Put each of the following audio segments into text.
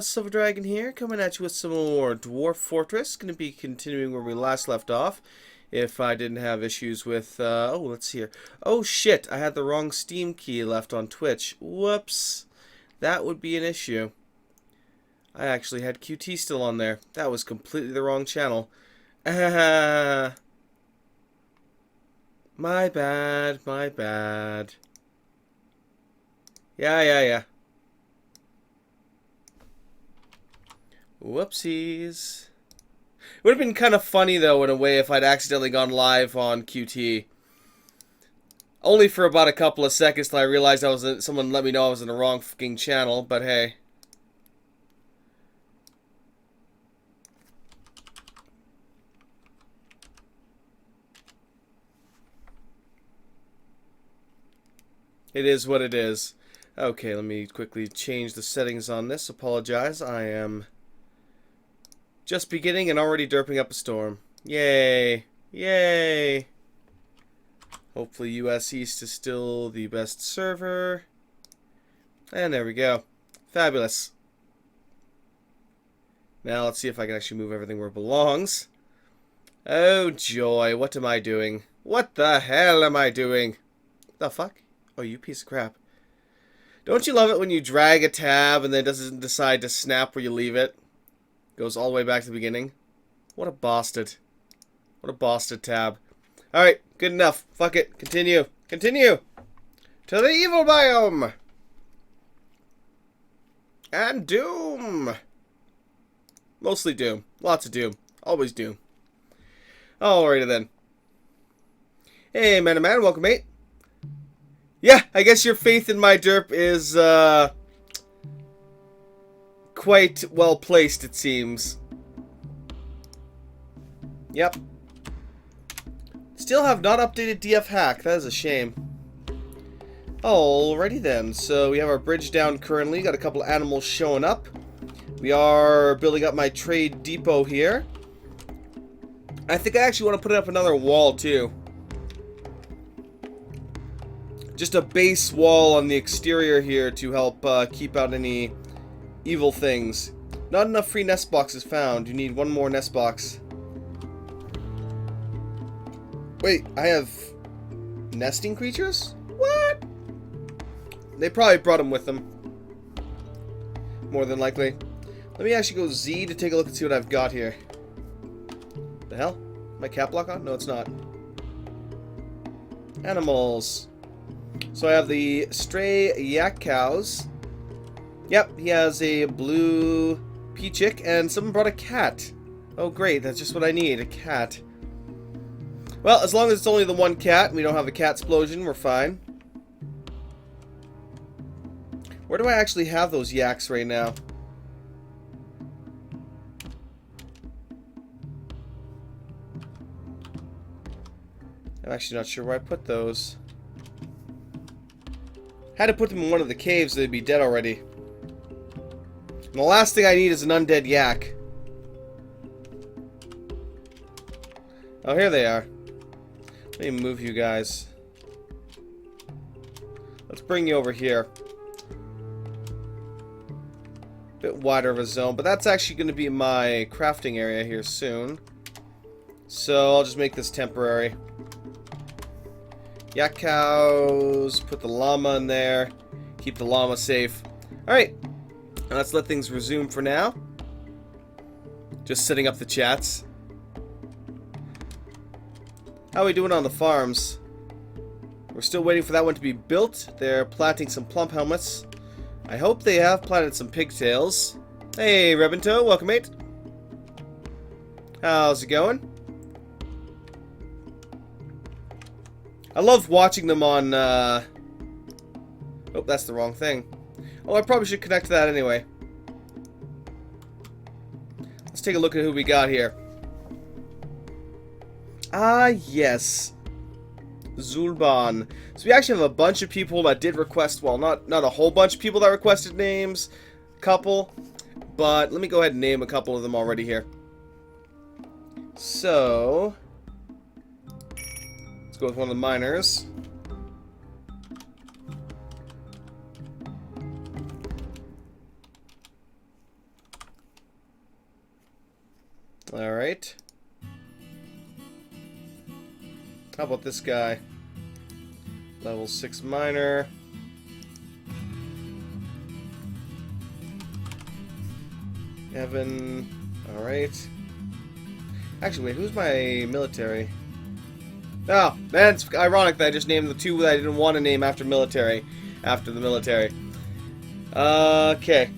Silver Dragon here, coming at you with some more Dwarf Fortress. Going to be continuing where we last left off. If I didn't have issues with, oh, let's see here. Oh shit, I had the wrong Steam key left on Twitch. Whoops. That would be an issue. I actually had QT still on there. That was completely the wrong channel. My bad, my bad. Yeah. Whoopsies. It would have been kind of funny, though, in a way, if I'd accidentally gone live on QT. Only for about a couple of seconds till I realized someone let me know I was in the wrong fucking channel, but hey. It is what it is. Okay, let me quickly change the settings on this. Apologize, I am just beginning and already derping up a storm. Yay! Yay! Hopefully US East is still the best server. And there we go. Fabulous. Now let's see if I can actually move everything where it belongs. Oh joy, what am I doing? What the hell am I doing? The fuck? Oh, you piece of crap. Don't you love it when you drag a tab and then it doesn't decide to snap where you leave it? Goes all the way back to the beginning. What a bastard. What a bastard tab. Alright, good enough. Fuck it. Continue. Continue! To the evil biome! And doom! Mostly doom. Lots of doom. Always doom. Alrighty then. Hey, man, welcome, mate. Yeah, I guess your faith in my derp is, quite well placed, it seems. Yep. Still have not updated DF hack. That is a shame. Alrighty then. So we have our bridge down currently. Got a couple of animals showing up. We are building up my trade depot here. I think I actually want to put up another wall too. Just a base wall on the exterior here to help keep out any evil things. Not enough free nest boxes found. You need one more nest box. Wait, I have nesting creatures? What? They probably brought them with them. More than likely. Let me actually go Z to take a look and see what I've got here. The hell? My cap lock on? No, it's not. Animals. So I have the stray yak cows. Yep, he has a blue peachick, and someone brought a cat. Oh great, that's just what I need, a cat. Well, as long as it's only the one cat, and we don't have a cat explosion, we're fine. Where do I actually have those yaks right now? I'm actually not sure where I put those. Had to put them in one of the caves, they'd be dead already. And the last thing I need is an undead yak. Oh, here they are. Let me move you guys. Let's bring you over here. Bit wider of a zone, but that's actually going to be my crafting area here soon. So I'll just make this temporary. Yak cows, put the llama in there, keep the llama safe. Alright, let's let things resume for now. Just setting up the chats. How are we doing on the farms? We're still waiting for that one to be built. They're planting some plump helmets. I hope they have planted some pigtails. Hey, Rebento, welcome, mate. How's it going? I love watching them on, Oh, that's the wrong thing. Oh, I probably should connect to that anyway. Let's take a look at who we got here. Ah, yes. Zulban. So we actually have a bunch of people that did request, well, not a whole bunch of people that requested names. Couple. But let me go ahead and name a couple of them already here. So let's go with one of the miners. Alright. How about this guy? Level 6 miner. Evan. Alright. Actually, wait, who's my military? Oh, man, it's ironic that I just named the two that I didn't want to name after the military. Okay.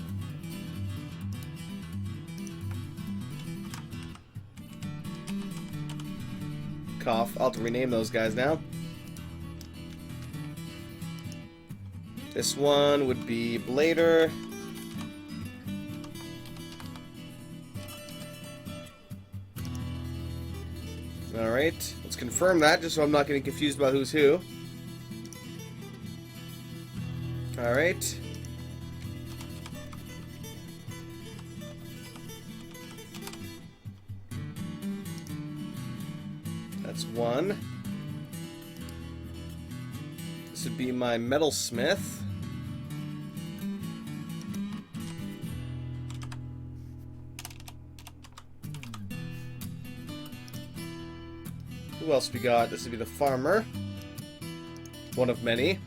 Cough. I'll have to rename those guys now. This one would be Blader. Alright, let's confirm that just so I'm not getting confused about who's who. Alright. That's one. This would be my metalsmith. Who else we got? This would be the farmer. One of many.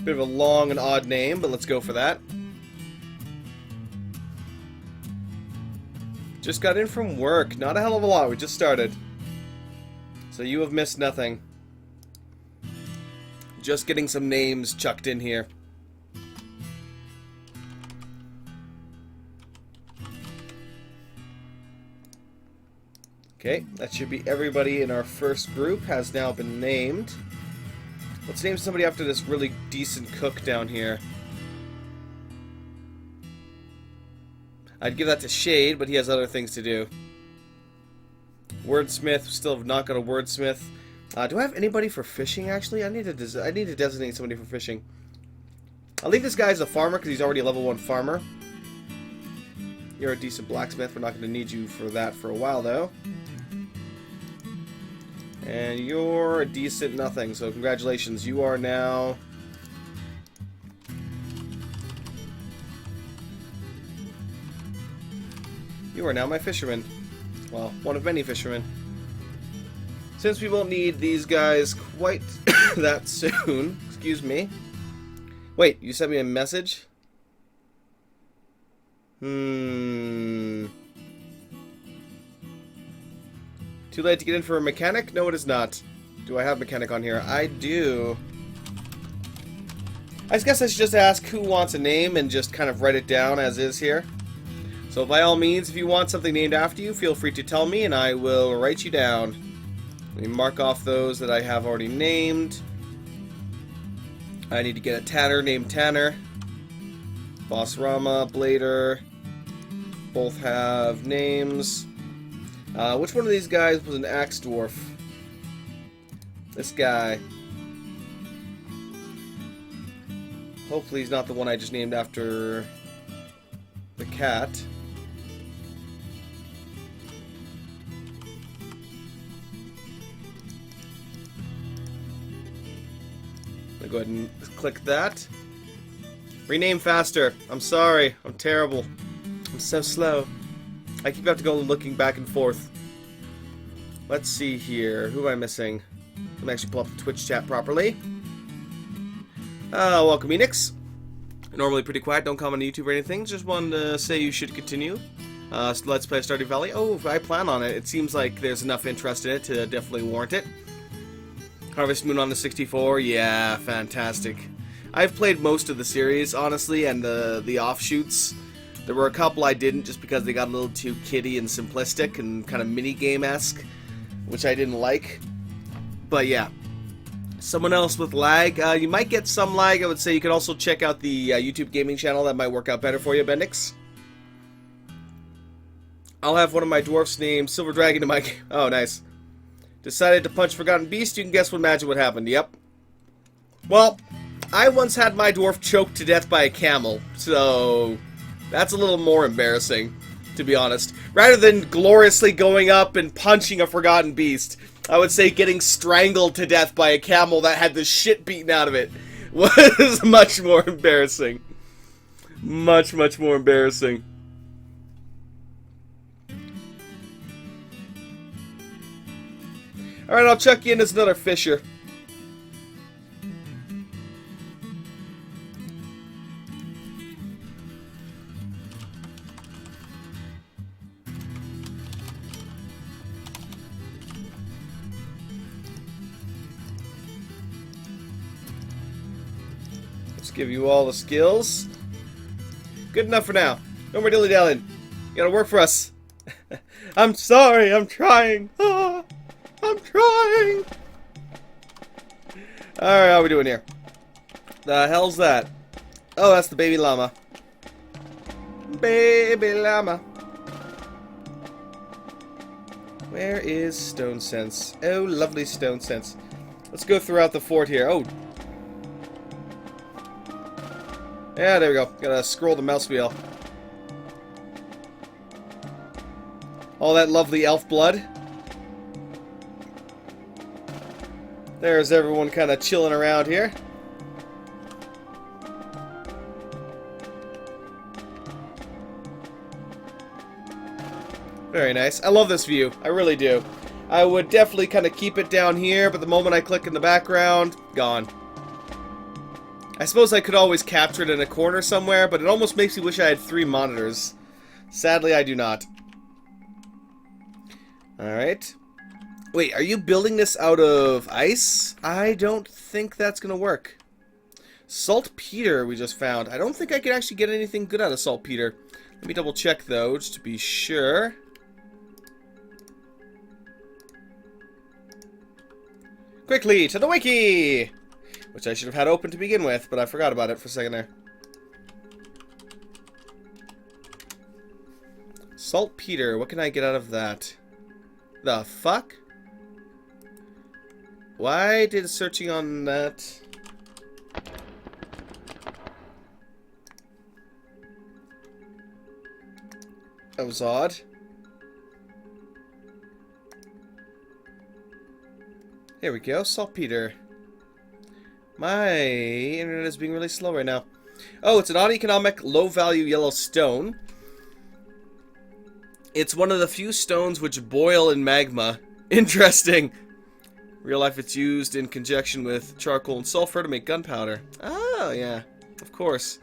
Bit of a long and odd name, but let's go for that. Just got in from work. Not a hell of a lot. We just started. So you have missed nothing. Just getting some names chucked in here. Okay, that should be everybody in our first group has now been named. Let's name somebody after this really decent cook down here. I'd give that to Shade, but he has other things to do. Wordsmith, still have not got a wordsmith. Do I have anybody for fishing, actually? I need to designate somebody for fishing. I'll leave this guy as a farmer, because he's already a level 1 farmer. You're a decent blacksmith. We're not going to need you for that for a while, though. And you're a decent nothing, so congratulations. You are now... You are now my fisherman. Well, one of many fishermen. Since we won't need these guys quite that soon... Excuse me. Wait, you sent me a message? Too late to get in for a mechanic? No, it is not. Do I have mechanic on here? I do. I guess I should just ask who wants a name and just kind of write it down as is here. So by all means, if you want something named after you, feel free to tell me and I will write you down. Let me mark off those that I have already named. I need to get a Tanner named Tanner. Boss Rama, Blader. Both have names. Which one of these guys was an axe dwarf? This guy. Hopefully he's not the one I just named after the cat. I'll go ahead and click that. Rename faster. I'm sorry. I'm terrible. I'm so slow. I keep having to go looking back and forth. Let's see here. Who am I missing? Let me actually pull up the Twitch chat properly. Welcome, Enix. Normally pretty quiet, don't comment on YouTube or anything. Just wanted to say you should continue. So let's play Stardew Valley. Oh, I plan on it. It seems like there's enough interest in it to definitely warrant it. Harvest Moon on the 64. Yeah, fantastic. I've played most of the series, honestly, and the offshoots. There were a couple I didn't just because they got a little too kiddie and simplistic and kind of mini-game-esque, which I didn't like. But yeah. Someone else with lag. You might get some lag. I would say you could also check out the YouTube gaming channel. That might work out better for you, Bendix. I'll have one of my dwarfs named Silver Dragon in my... Oh, nice. Decided to punch Forgotten Beast. You can guess what magic would happen. Yep. Well, I once had my dwarf choked to death by a camel, so... That's a little more embarrassing, to be honest. Rather than gloriously going up and punching a Forgotten Beast, I would say getting strangled to death by a camel that had the shit beaten out of it was much more embarrassing. Much, much more embarrassing. Alright, I'll chuck you in as another fisher. Let's give you all the skills. Good enough for now. No more dilly-dallying. You gotta work for us. I'm sorry, I'm trying. Ah, I'm trying. Alright, how are we doing here? The hell's that? Oh, that's the baby llama. Baby llama. Where is Stone Sense? Oh, lovely Stone Sense. Let's go throughout the fort here. Oh. Yeah, there we go. Gotta scroll the mouse wheel. All that lovely elf blood. There's everyone kind of chilling around here. Very nice. I love this view. I really do. I would definitely kind of keep it down here, but the moment I click in the background, gone. I suppose I could always capture it in a corner somewhere, but it almost makes me wish I had 3 monitors. Sadly, I do not. Alright. Wait, are you building this out of ice? I don't think that's gonna work. Saltpeter we just found. I don't think I could actually get anything good out of saltpeter. Let me double check though, just to be sure. Quickly, to the wiki! Which I should have had open to begin with, but I forgot about it for a second there. Saltpeter, what can I get out of that? The fuck? Why did searching on that... That was odd. Here we go, saltpeter. My internet is being really slow right now. Oh, it's an uneconomic, low-value yellow stone. It's one of the few stones which boil in magma. Interesting. Real life, it's used in conjunction with charcoal and sulfur to make gunpowder. Oh, yeah. Of course.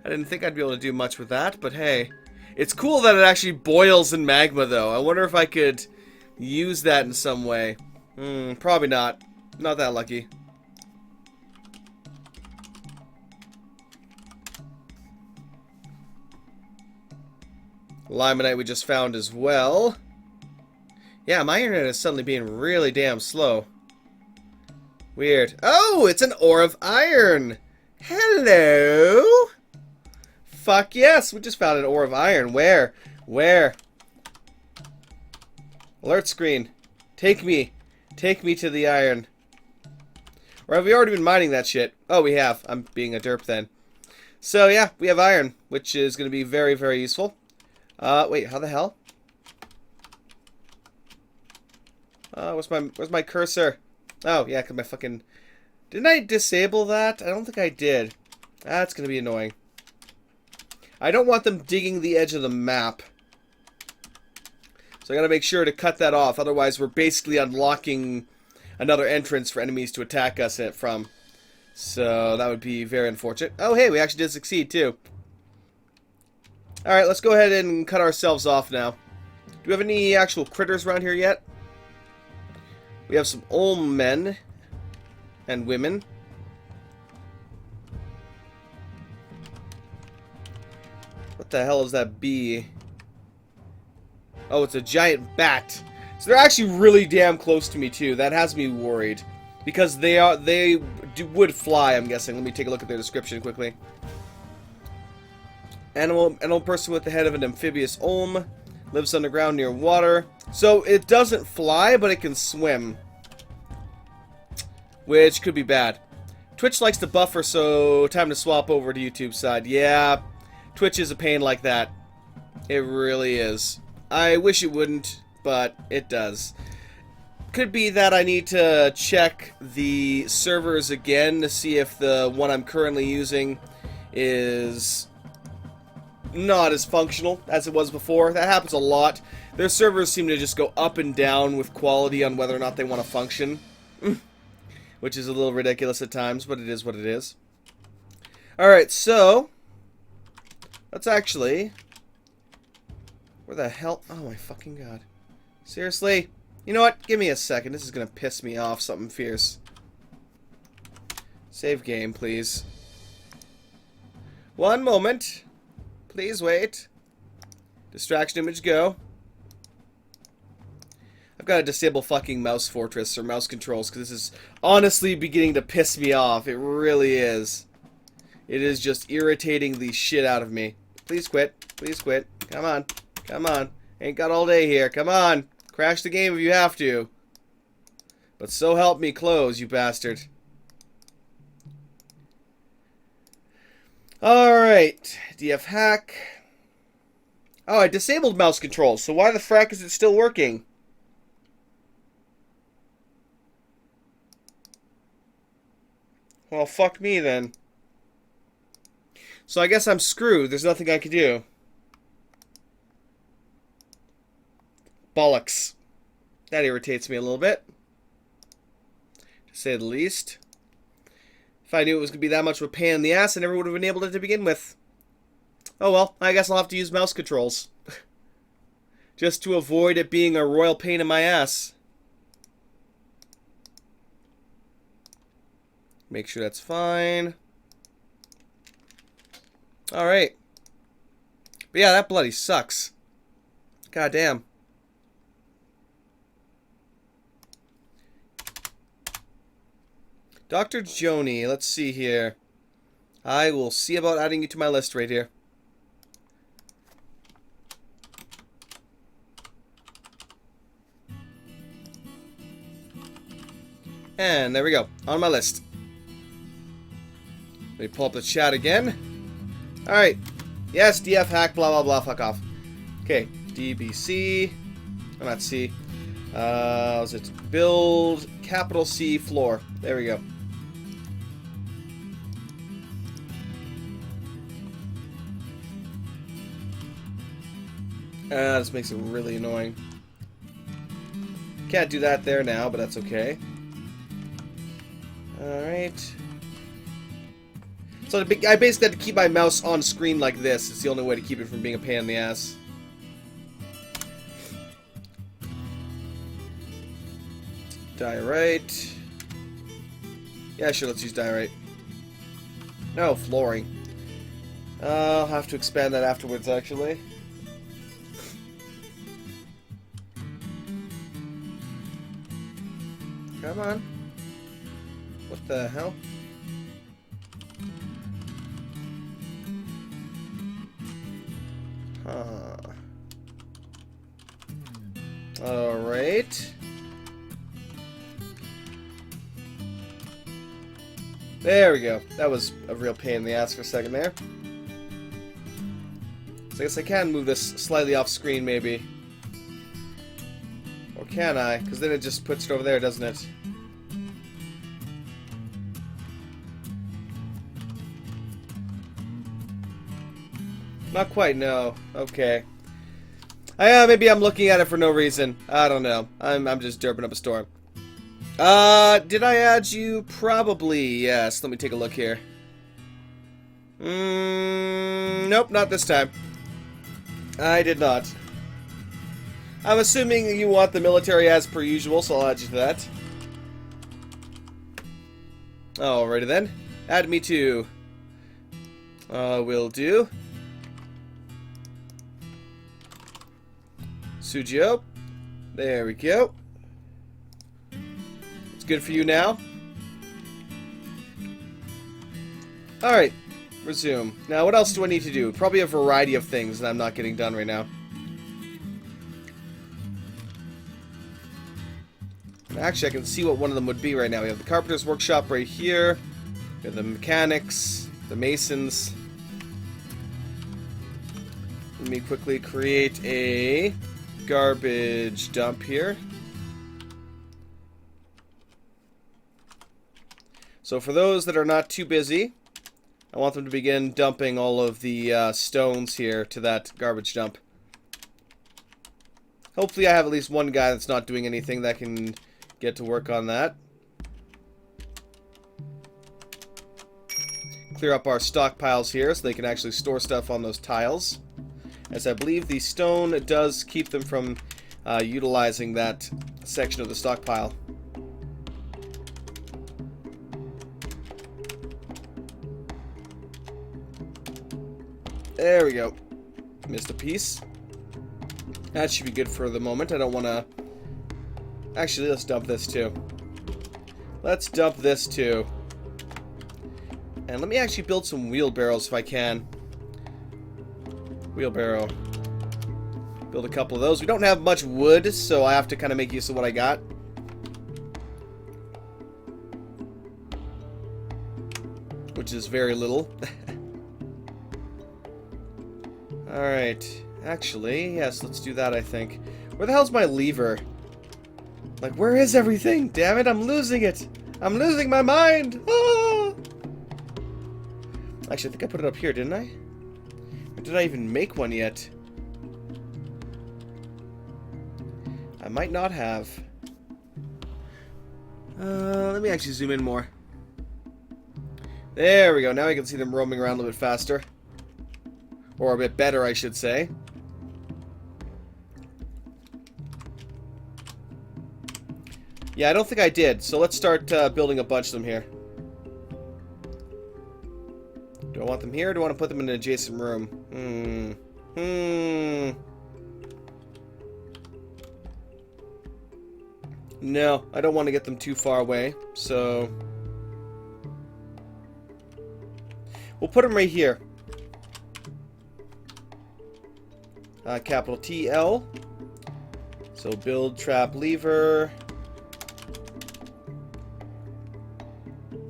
I didn't think I'd be able to do much with that, but hey. It's cool that it actually boils in magma, though. I wonder if I could use that in some way. Probably not. Not that lucky. Limonite we just found as well. Yeah, my internet is suddenly being really damn slow. Weird. Oh, it's an ore of iron. Hello. Fuck yes, we just found an ore of iron. Where? Where? Alert screen. Take me. Take me to the iron. Or have we already been mining that shit? Oh, we have. I'm being a derp then. So yeah, we have iron, which is going to be very, very useful. Wait, how the hell? Where's my cursor? Oh, yeah, because my fucking... Didn't I disable that? I don't think I did. That's going to be annoying. I don't want them digging the edge of the map. So I got to make sure to cut that off. Otherwise, we're basically unlocking another entrance for enemies to attack us from. So that would be very unfortunate. Oh, hey, we actually did succeed, too. Alright, let's go ahead and cut ourselves off now. Do we have any actual critters around here yet? We have some old men and women. What the hell is that bee? Oh, it's a giant bat. So they're actually really damn close to me too. That has me worried because they would fly, I'm guessing. Let me take a look at their description quickly. Animal person with the head of an amphibious olm. Lives underground near water. So it doesn't fly, but it can swim. Which could be bad. Twitch likes to buffer, so time to swap over to YouTube side. Yeah, Twitch is a pain like that. It really is. I wish it wouldn't, but it does. could be that I need to check the servers again to see if the one I'm currently using is not as functional as it was before. That happens a lot. Their servers seem to just go up and down with quality on whether or not they want to function. Which is a little ridiculous at times, but it is what it is. Alright, so let's actually... Where the hell? Oh my fucking god. Seriously? You know what? Give me a second. This is gonna piss me off something fierce. Save game, please. One moment. Please wait. Distraction image, go. I've got to disable fucking mouse fortress or mouse controls because this is honestly beginning to piss me off. It really is. It is just irritating the shit out of me. Please quit. Please quit. Come on. Come on. Ain't got all day here. Come on. Crash the game if you have to. But so help me close, you bastard. Alright. DF hack. Oh, I disabled mouse controls, so why the frack is it still working? Well, fuck me then. So I guess I'm screwed. There's nothing I can do. Bollocks. That irritates me a little bit, to say the least. If I knew it was going to be that much of a pain in the ass, I never would have enabled it to begin with. Oh well, I guess I'll have to use mouse controls. Just to avoid it being a royal pain in my ass. Make sure that's fine. Alright. But yeah, that bloody sucks. God damn. Dr. Joni, let's see here. I will see about adding you to my list right here. And there we go, on my list. Let me pull up the chat again. Alright. Yes, DF hack, blah blah blah, fuck off. Okay, DBC. Oh, not C. Was it build capital C floor? There we go. This makes it really annoying. Can't do that there now, but that's okay. Alright. So I basically have to keep my mouse on screen like this. It's the only way to keep it from being a pain in the ass. Diorite. Yeah, sure, let's use diorite. No, flooring. I'll have to expand that afterwards, actually. Come on. What the hell? Huh. Alright. There we go. That was a real pain in the ass for a second there. So I guess I can move this slightly off screen, maybe. Or can I? Because then it just puts it over there, doesn't it? Not quite, no. Okay. Maybe I'm looking at it for no reason. I don't know. I'm just derping up a storm. Did I add you? Probably, yes. Let me take a look here. Nope, not this time. I did not. I'm assuming you want the military as per usual, so I'll add you to that. Alrighty then. Add me to. Will do. Sujio. There we go. It's good for you now. Alright. Resume. Now, what else do I need to do? Probably a variety of things that I'm not getting done right now. Actually, I can see what one of them would be right now. We have the carpenter's workshop right here. We have the mechanics, the masons. Let me quickly create a garbage dump here. So for those that are not too busy, I want them to begin dumping all of the stones here to that garbage dump. Hopefully I have at least one guy that's not doing anything that can get to work on that. Clear up our stockpiles here so they can actually store stuff on those tiles. As I believe the stone does keep them from utilizing that section of the stockpile. There we go. Missed a piece. That should be good for the moment. I don't want to... Actually, let's dump this too. Let's dump this too. And let me actually build some wheelbarrows if I can. Wheelbarrow. Build a couple of those. We don't have much wood, so I have to kind of make use of what I got. Which is very little. Alright. Actually, yes, let's do that, I think. Where the hell's my lever? Like, where is everything? Damn it, I'm losing it! I'm losing my mind! Ah! Actually, I think I put it up here, didn't I? Or did I even make one yet? I might not have. Let me actually zoom in more. There we go. Now I can see them roaming around a little bit faster. Or a bit better, I should say. Yeah, I don't think I did. So let's start building a bunch of them here. Do I want them here or do I want to put them in an adjacent room? No, I don't want to get them too far away. So we'll put them right here. Capital TL. So build trap lever.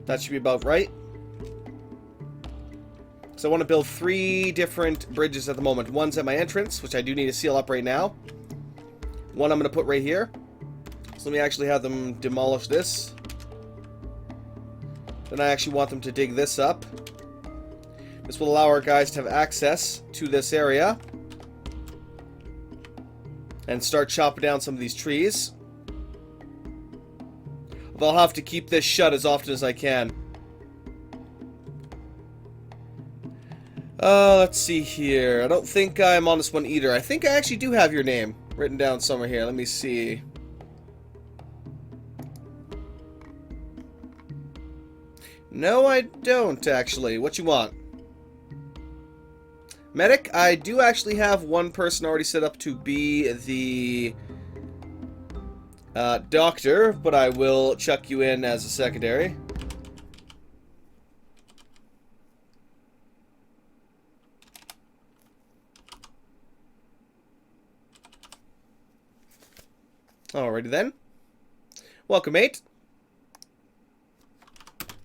That should be about right. So I want to build 3 different bridges at the moment. One's at my entrance, which I do need to seal up right now. One I'm going to put right here. So let me actually have them demolish this. Then I actually want them to dig this up. This will allow our guys to have access to this area. And start chopping down some of these trees. But I'll have to keep this shut as often as I can. Let's see here. I don't think I'm on this one either. I think I actually do have your name written down somewhere here. Let me see. No, I don't, actually. What you want? Medic? I do actually have one person already set up to be the doctor, but I will chuck you in as a secondary. Alrighty then. Welcome, mate.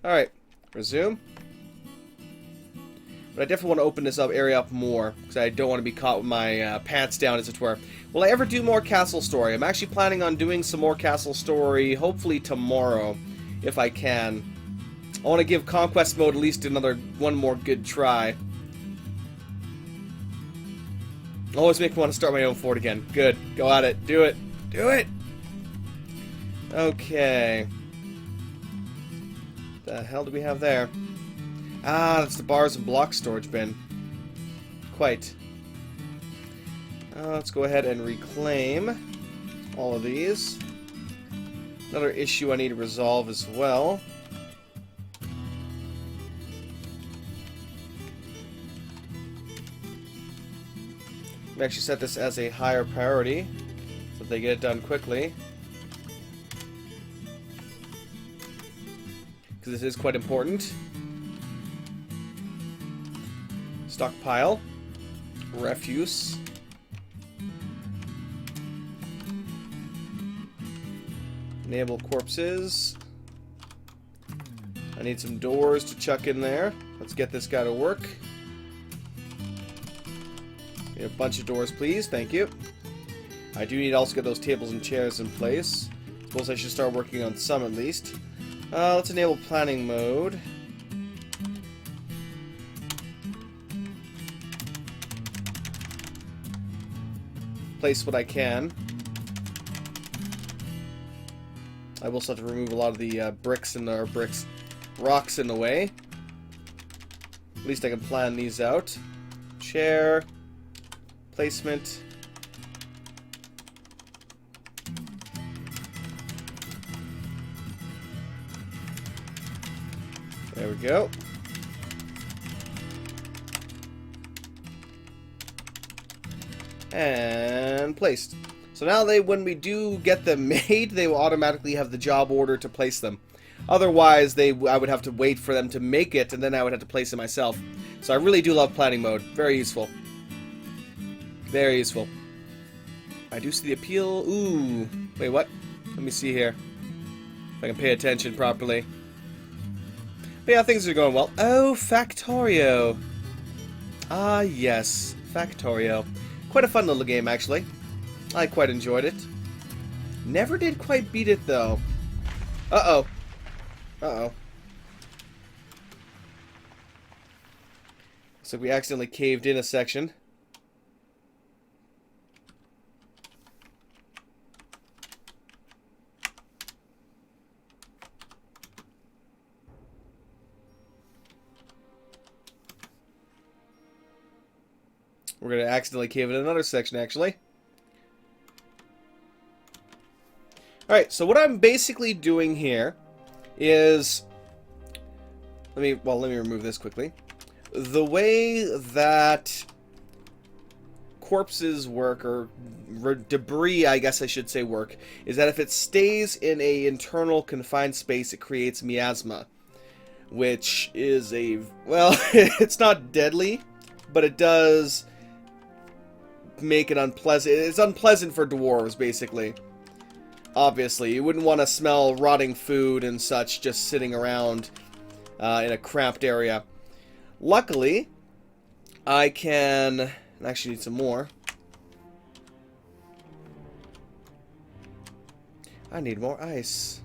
Alright, resume. But I definitely want to open this area up more, because I don't want to be caught with my pants down, as it were. Will I ever do more Castle Story? I'm actually planning on doing some more Castle Story, hopefully tomorrow, if I can. I want to give Conquest Mode at least one more good try. Always make me want to start my own fort again. Good. Go at it. Do it. Do it! Okay. The hell do we have there? Ah, that's the bars and block storage bin. Quite. Let's go ahead and reclaim all of these. Another issue I need to resolve as well. Let me actually set this as a higher priority so that they get it done quickly. Because this is quite important. Stockpile. Refuse. Enable corpses. I need some doors to chuck in there. Let's get this guy to work. A bunch of doors, please. Thank you. I do need to also get those tables and chairs in place. Suppose I should start working on some at least. Let's enable planning mode. Place what I can. I will still have to remove a lot of the rocks in the way. At least I can plan these out. Chair. Placement. There we go. And placed. So now when we do get them made, they will automatically have the job order to place them. Otherwise, I would have to wait for them to make it, and then I would have to place it myself. So I really do love planning mode. Very useful. Very useful. I do see the appeal. Ooh. Wait, what? Let me see here. If I can pay attention properly. But yeah, things are going well. Oh, Factorio. Ah, yes. Factorio. Quite a fun little game, actually. I quite enjoyed it. Never did quite beat it, though. Uh-oh. Uh-oh. Looks like we accidentally caved in a section. We're going to accidentally cave in another section, actually. Alright, so what I'm basically doing here is... Let me remove this quickly. The way that corpses work, or debris, I guess I should say, work, is that if it stays in a internal confined space, it creates miasma. Which is a... Well, it's not deadly, but it does... make it unpleasant. It's unpleasant for dwarves, basically. Obviously, you wouldn't want to smell rotting food and such just sitting around in a cramped area. Luckily, I can... I actually need some more. I need more ice.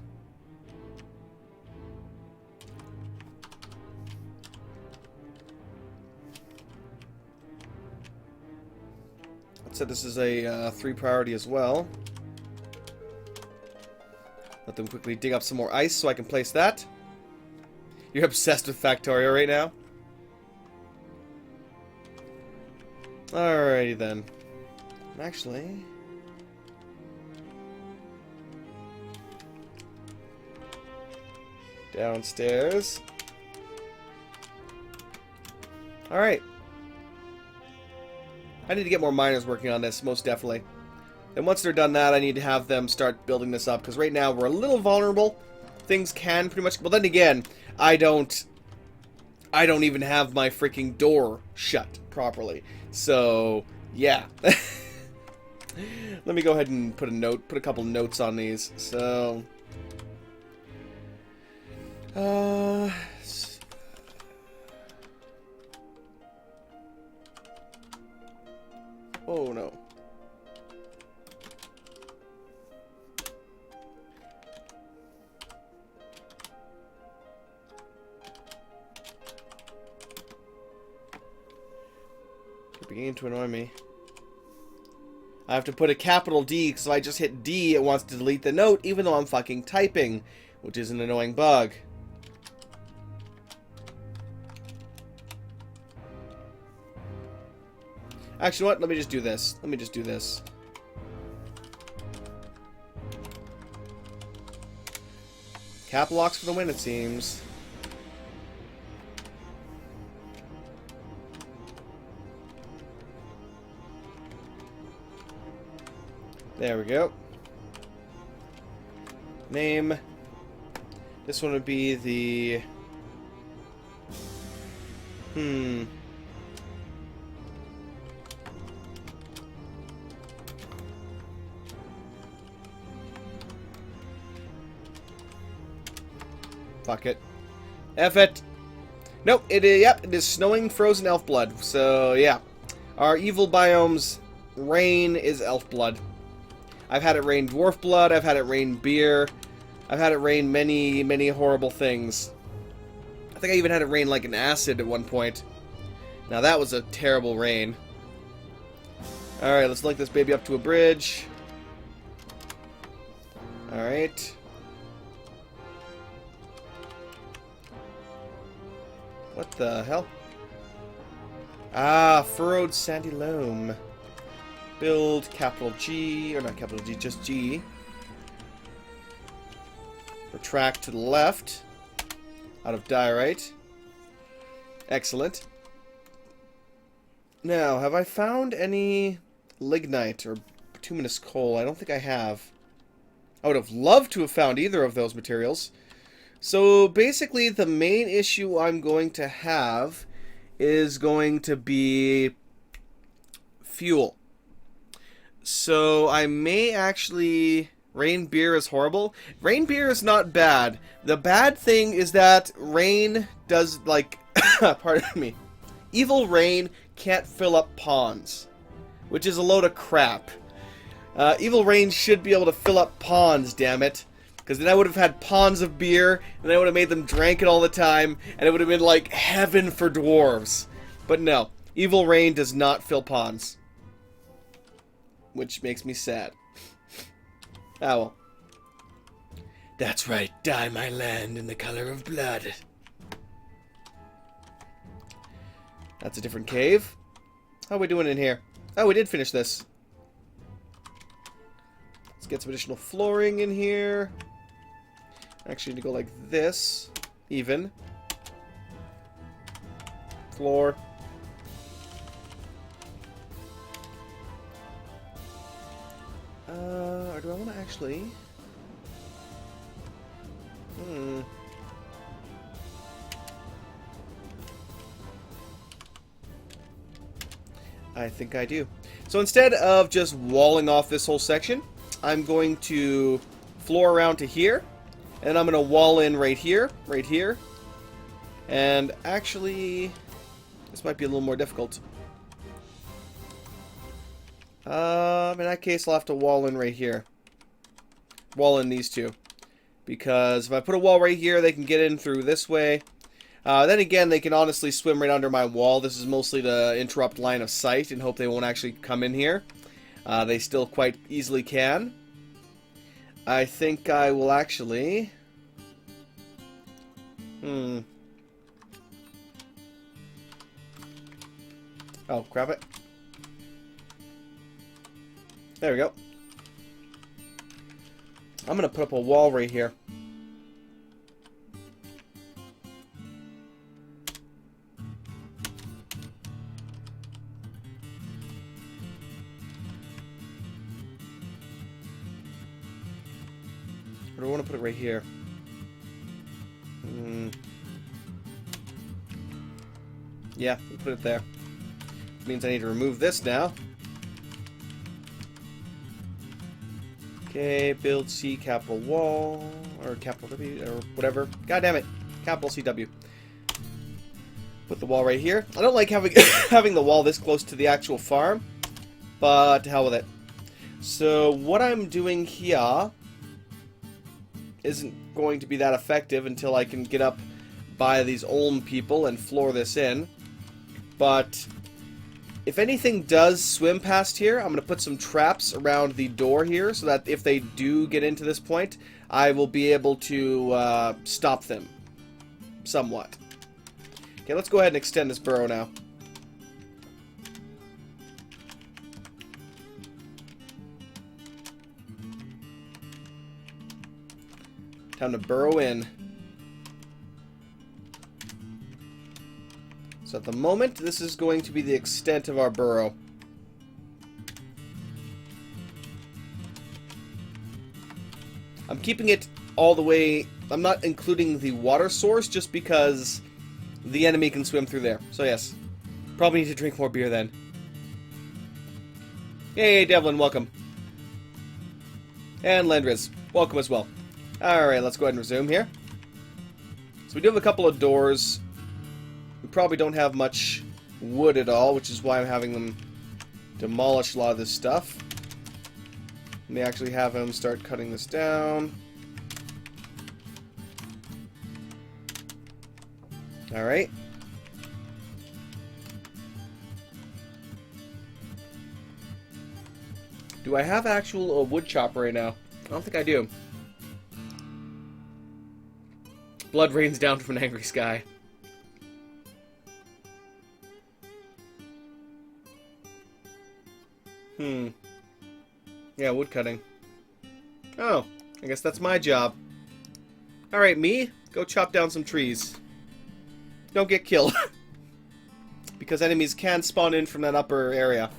So this is a 3 priority as well. Let them quickly dig up some more ice so I can place that. You're obsessed with Factorio right now? Alrighty then. Actually... downstairs. Alright. I need to get more miners working on this, most definitely. And once they're done that, I need to have them start building this up, because right now we're a little vulnerable. Things can pretty much... Well, then again, I don't even have my freaking door shut properly. So, yeah. Let me go ahead and put a couple notes on these. So... Oh, no. You're beginning to annoy me. I have to put a capital D, because if I just hit D, it wants to delete the note, even though I'm fucking typing, which is an annoying bug. Actually, you know what? Let me just do this. Cap locks for the win, it seems. There we go. Name. This one would be the... Fuck it. F it. Nope, yep, it is snowing frozen elf blood. So, yeah. Our evil biome's rain is elf blood. I've had it rain dwarf blood, I've had it rain beer. I've had it rain many, many horrible things. I think I even had it rain like an acid at one point. Now that was a terrible rain. Alright, let's link this baby up to a bridge. Alright. What the hell? Ah, furrowed sandy loam. Build capital G, or not capital G, just G. Retract to the left. Out of diorite. Excellent. Now, have I found any lignite or bituminous coal? I don't think I have. I would have loved to have found either of those materials. So, basically, the main issue I'm going to have is going to be fuel. So, I may actually... Rain beer is horrible. Rain beer is not bad. The bad thing is that rain does, like... pardon me. Evil rain can't fill up ponds. Which is a load of crap. Evil rain should be able to fill up ponds, damn it. Because then I would have had ponds of beer, and I would have made them drink it all the time, and it would have been like heaven for dwarves. But no. Evil rain does not fill ponds. Which makes me sad. Ah, well. That's right, dye my land in the color of blood. That's a different cave. How are we doing in here? Oh, we did finish this. Let's get some additional flooring in here. Actually, need to go like this. Even. Floor. Or do I want to actually... I think I do. So instead of just walling off this whole section, I'm going to floor around to here, and I'm going to wall in right here, and actually, this might be a little more difficult. In that case, I'll have to wall in right here. Wall in these two. Because if I put a wall right here, they can get in through this way. Then again, they can honestly swim right under my wall. This is mostly to interrupt line of sight and hope they won't actually come in here. They still quite easily can. I think I will actually... Oh, crap it. There we go. I'm going to put up a wall right here. Or do I want to put it right here? Yeah, we'll put it there. Which means I need to remove this now. Okay, build C capital wall, or capital W, or whatever. God damn it, capital CW. Put the wall right here. I don't like having having the wall this close to the actual farm, but to hell with it. So what I'm doing here isn't going to be that effective until I can get up by these Olm people and floor this in. But if anything does swim past here, I'm going to put some traps around the door here so that if they do get into this point, I will be able to stop them somewhat. Okay, let's go ahead and extend this burrow now. Time to burrow in. So at the moment, this is going to be the extent of our burrow. I'm keeping it all the way... I'm not including the water source just because the enemy can swim through there. So yes, probably need to drink more beer then. Hey, Devlin, welcome. And Lendriz, welcome as well. Alright, let's go ahead and resume here. So we do have a couple of doors. We probably don't have much wood at all, which is why I'm having them demolish a lot of this stuff. Let me actually have him start cutting this down. Alright. Do I have actual wood chopper right now? I don't think I do. Blood rains down from an angry sky. Yeah, wood cutting. Oh, I guess that's my job. Alright, me, go chop down some trees. Don't get killed. Because enemies can spawn in from that upper area.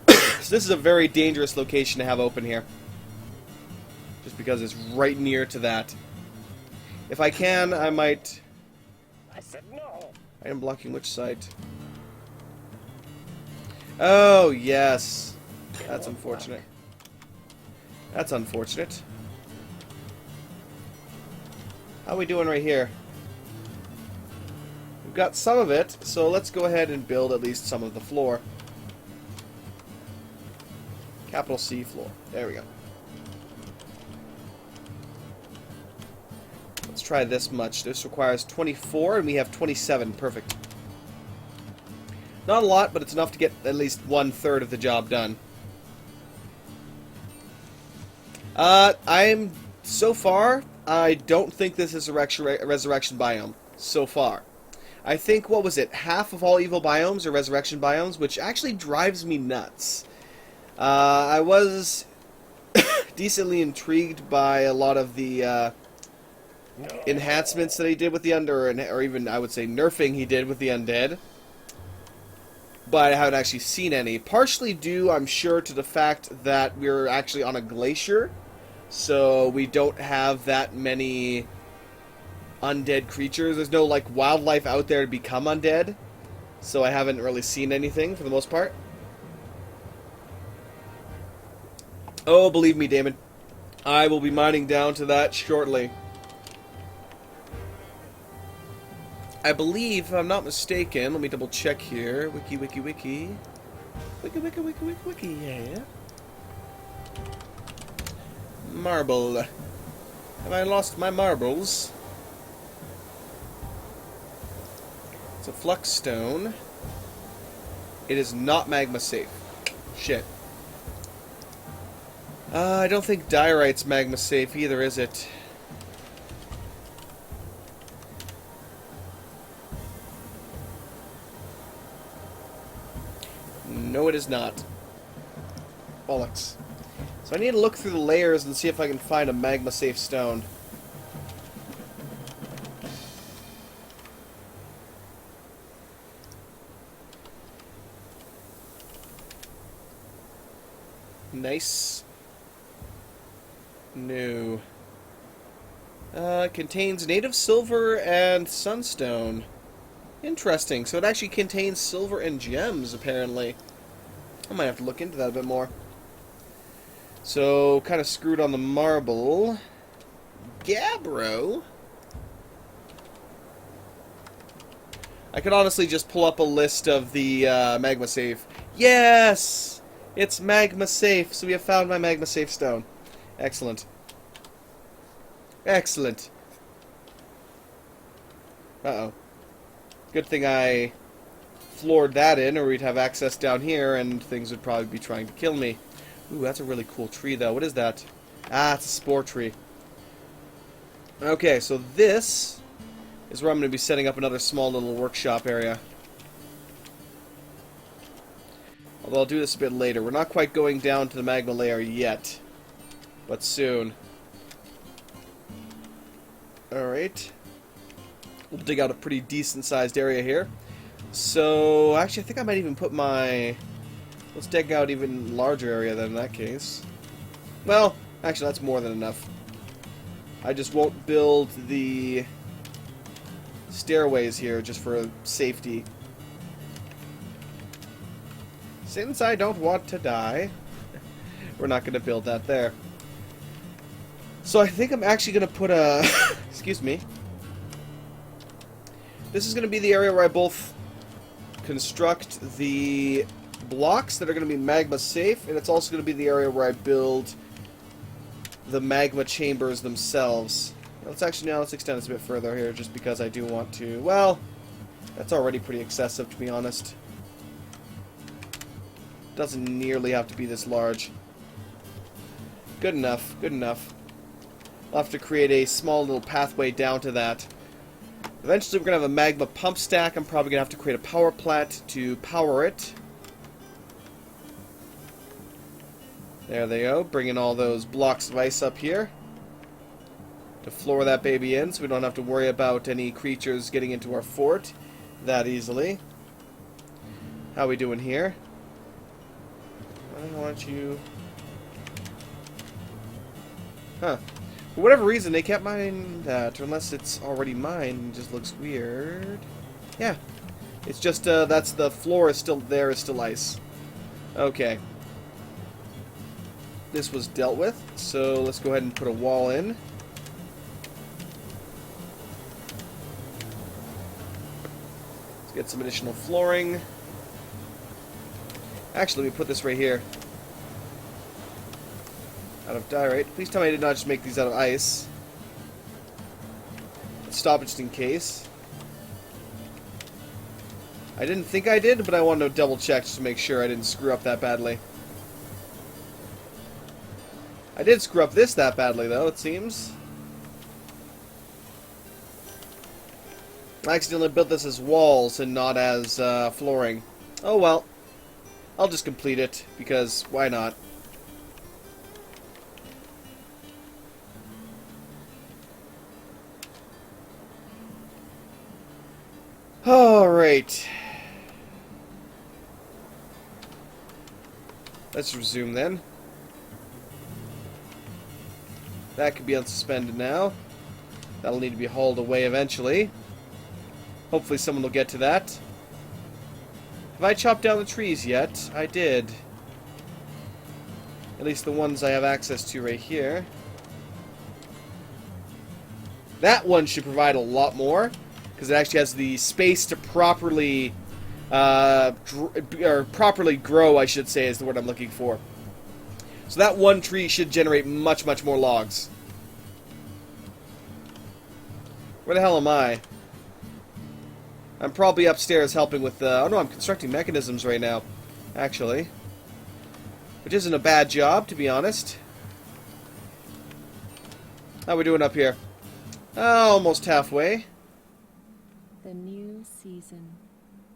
So this is a very dangerous location to have open here. Just because it's right near to that. If I can, I might... I said no. I am blocking which site? Oh, yes. That's unfortunate. That's unfortunate. How are we doing right here? We've got some of it, so let's go ahead and build at least some of the floor. Capital C floor. There we go. Let's try this much. This requires 24, and we have 27. Perfect. Not a lot, but it's enough to get at least 1/3 of the job done. So far, I don't think this is a resurrection biome. So far. I think, what was it, half of all evil biomes are resurrection biomes, which actually drives me nuts. I was decently intrigued by a lot of the enhancements that he did with the undead, or even, I would say, nerfing he did with the undead. But I haven't actually seen any. Partially due, I'm sure, to the fact that we're actually on a glacier. So we don't have that many undead creatures. There's no, like, wildlife out there to become undead. So I haven't really seen anything, for the most part. Oh, believe me, Damon. I will be mining down to that shortly. I believe, if I'm not mistaken, let me double check here. Wiki, wiki, wiki. Wiki, wiki, wiki, wiki, wiki, yeah. Marble. Have I lost my marbles? It's a flux stone. It is not magma safe. Shit. I don't think diorite's magma safe either, is it? No, it is not. Bollocks. So I need to look through the layers and see if I can find a magma-safe stone. Nice. No. Contains native silver and sunstone. Interesting. So it actually contains silver and gems, apparently. I might have to look into that a bit more. So, kind of screwed on the marble. Gabbro? I could honestly just pull up a list of the magma safe. Yes! It's magma safe, so we have found my magma safe stone. Excellent. Excellent. Uh-oh. Good thing I floored that in, or we'd have access down here, and things would probably be trying to kill me. Ooh, that's a really cool tree, though. What is that? Ah, it's a spore tree. Okay, so this is where I'm going to be setting up another small little workshop area. Although I'll do this a bit later. We're not quite going down to the magma layer yet, but soon. Alright. We'll dig out a pretty decent-sized area here. So, actually, I think I might even put my... Let's dig out even larger area then in that case. Well, actually, that's more than enough. I just won't build the stairways here just for safety. Since I don't want to die, we're not going to build that there. So I think I'm actually going to put a... excuse me. This is going to be the area where I both construct the blocks that are going to be magma safe, and it's also going to be the area where I build the magma chambers themselves. Let's extend this a bit further here, just because I do want to. Well, that's already pretty excessive, to be honest. Doesn't nearly have to be this large. Good enough. Good enough. I'll have to create a small little pathway down to that. Eventually, we're gonna have a magma pump stack. I'm probably gonna have to create a power plant to power it. There they go. Bringing all those blocks of ice up here to floor that baby in, so we don't have to worry about any creatures getting into our fort that easily. How we doing here? I don't want you. Huh. For whatever reason, they can't mine that, or unless it's already mined. It just looks weird. Yeah. It's just, that's the floor is still there, is still ice. Okay. This was dealt with, so let's go ahead and put a wall in. Let's get some additional flooring. Actually, let me put this right here. Out of diorite. Please tell me I did not just make these out of ice. Let's stop it just in case. I didn't think I did, but I wanted to double check just to make sure I didn't screw up that badly. I did screw up this that badly, though, it seems. I accidentally built this as walls and not as flooring. Oh well. I'll just complete it, because why not? Alright. Let's resume then. That could be unsuspended now. That'll need to be hauled away eventually. Hopefully someone will get to that. Have I chopped down the trees yet? I did. At least the ones I have access to right here. That one should provide a lot more, because it actually has the space to properly, properly grow, I should say, is the word I'm looking for. So that one tree should generate much, much more logs. Where the hell am I? I'm probably upstairs helping with the... Oh no, I'm constructing mechanisms right now, actually. Which isn't a bad job, to be honest. How we doing up here? Almost halfway. The new season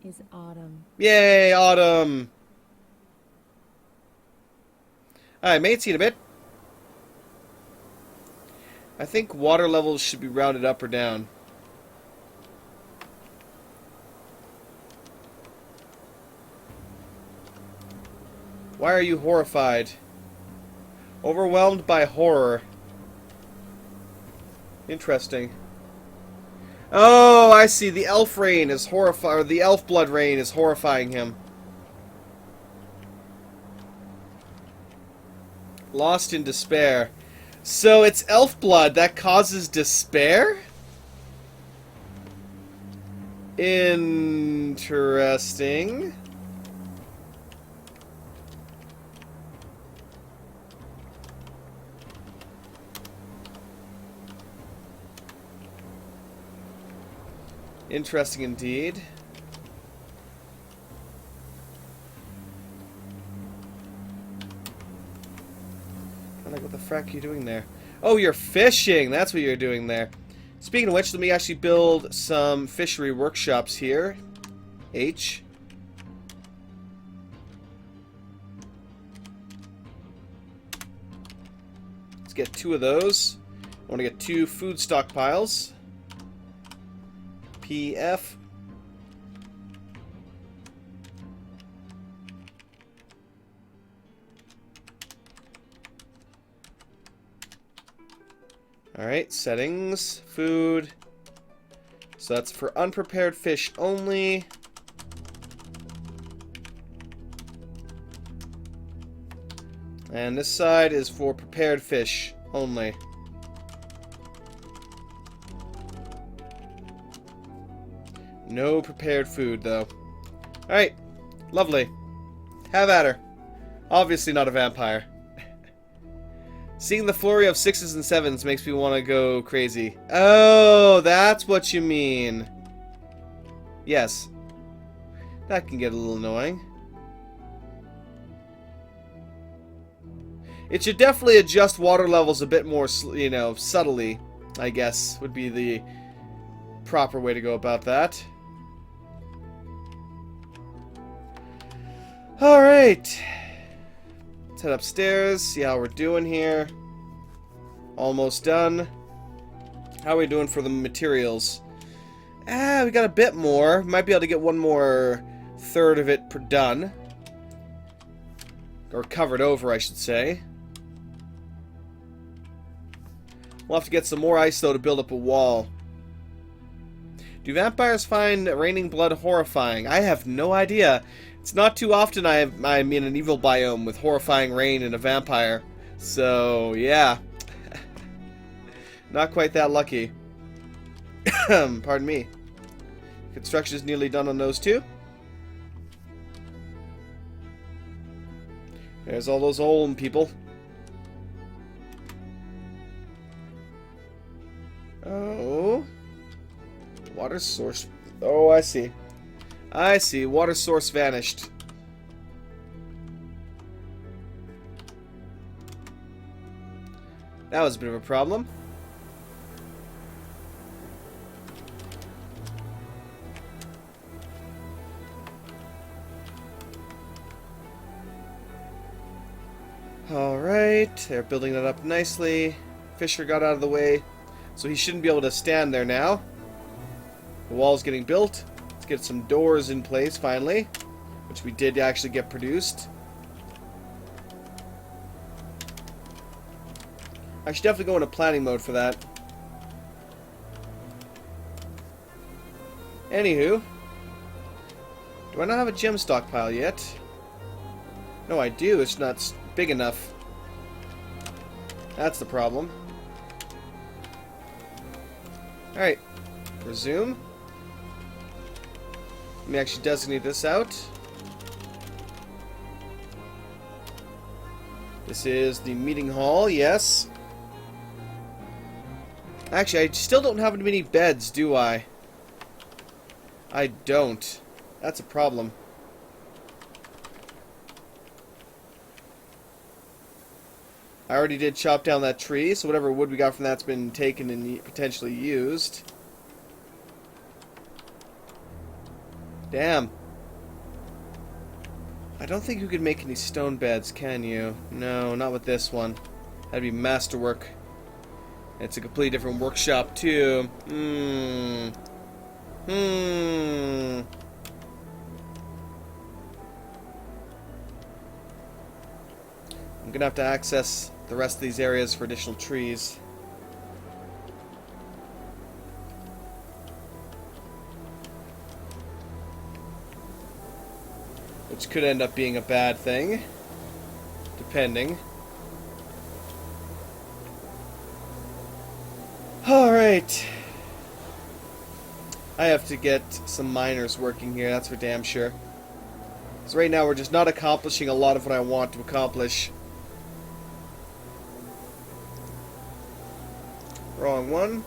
is autumn. Yay, autumn! Alright, mate, see you in a bit. I think water levels should be rounded up or down. Why are you horrified? Overwhelmed by horror. Interesting. Oh, I see. The elf rain is horrifying, or the elf blood rain is horrifying him. Lost in despair. So it's elf blood that causes despair? Interesting. Interesting indeed. I'm like, what the frack are you doing there? Oh, you're fishing! That's what you're doing there. Speaking of which, let me actually build some fishery workshops here. H. Let's get 2 of those. I want to get 2 food stockpiles. PF. Alright, settings, food. So that's for unprepared fish only. And this side is for prepared fish only. No prepared food, though. Alright. Lovely. Have at her. Obviously not a vampire. Seeing the flurry of 6s and 7s makes me want to go crazy. Oh, that's what you mean. Yes. That can get a little annoying. It should definitely adjust water levels a bit more, you know, subtly, I guess, would be the proper way to go about that. Alright. Let's head upstairs, see how we're doing here. Almost done. How are we doing for the materials? We got a bit more. Might be able to get one more third of it done. Or covered over, I should say. We'll have to get some more ice, though, to build up a wall. Do vampires find raining blood horrifying? I have no idea. It's not too often I'm in an evil biome with horrifying rain and a vampire. So, yeah. Not quite that lucky. Pardon me. Construction's nearly done on those two. There's all those old people. Oh. Water source. Oh, I see. I see. Water source vanished. That was a bit of a problem. Alright, they're building that up nicely. Fisher got out of the way, so he shouldn't be able to stand there now. The wall's getting built. Let's get some doors in place finally, which we did actually get produced. I should definitely go into planning mode for that. Anywho, do I not have a gem stockpile yet? No, I do. It's not big enough. That's the problem. Alright. Resume. Let me actually designate this out. This is the meeting hall, yes. Actually, I still don't have many beds, do I? I don't. That's a problem. I already did chop down that tree, so whatever wood we got from that's been taken and potentially used. Damn. I don't think you could make any stone beds, can you? No, not with this one. That'd be masterwork. It's a completely different workshop, too. I'm gonna have to access the rest of these areas for additional trees. Which could end up being a bad thing, depending. Alright. I have to get some miners working here, that's for damn sure. So right now we're just not accomplishing a lot of what I want to accomplish. Wrong one.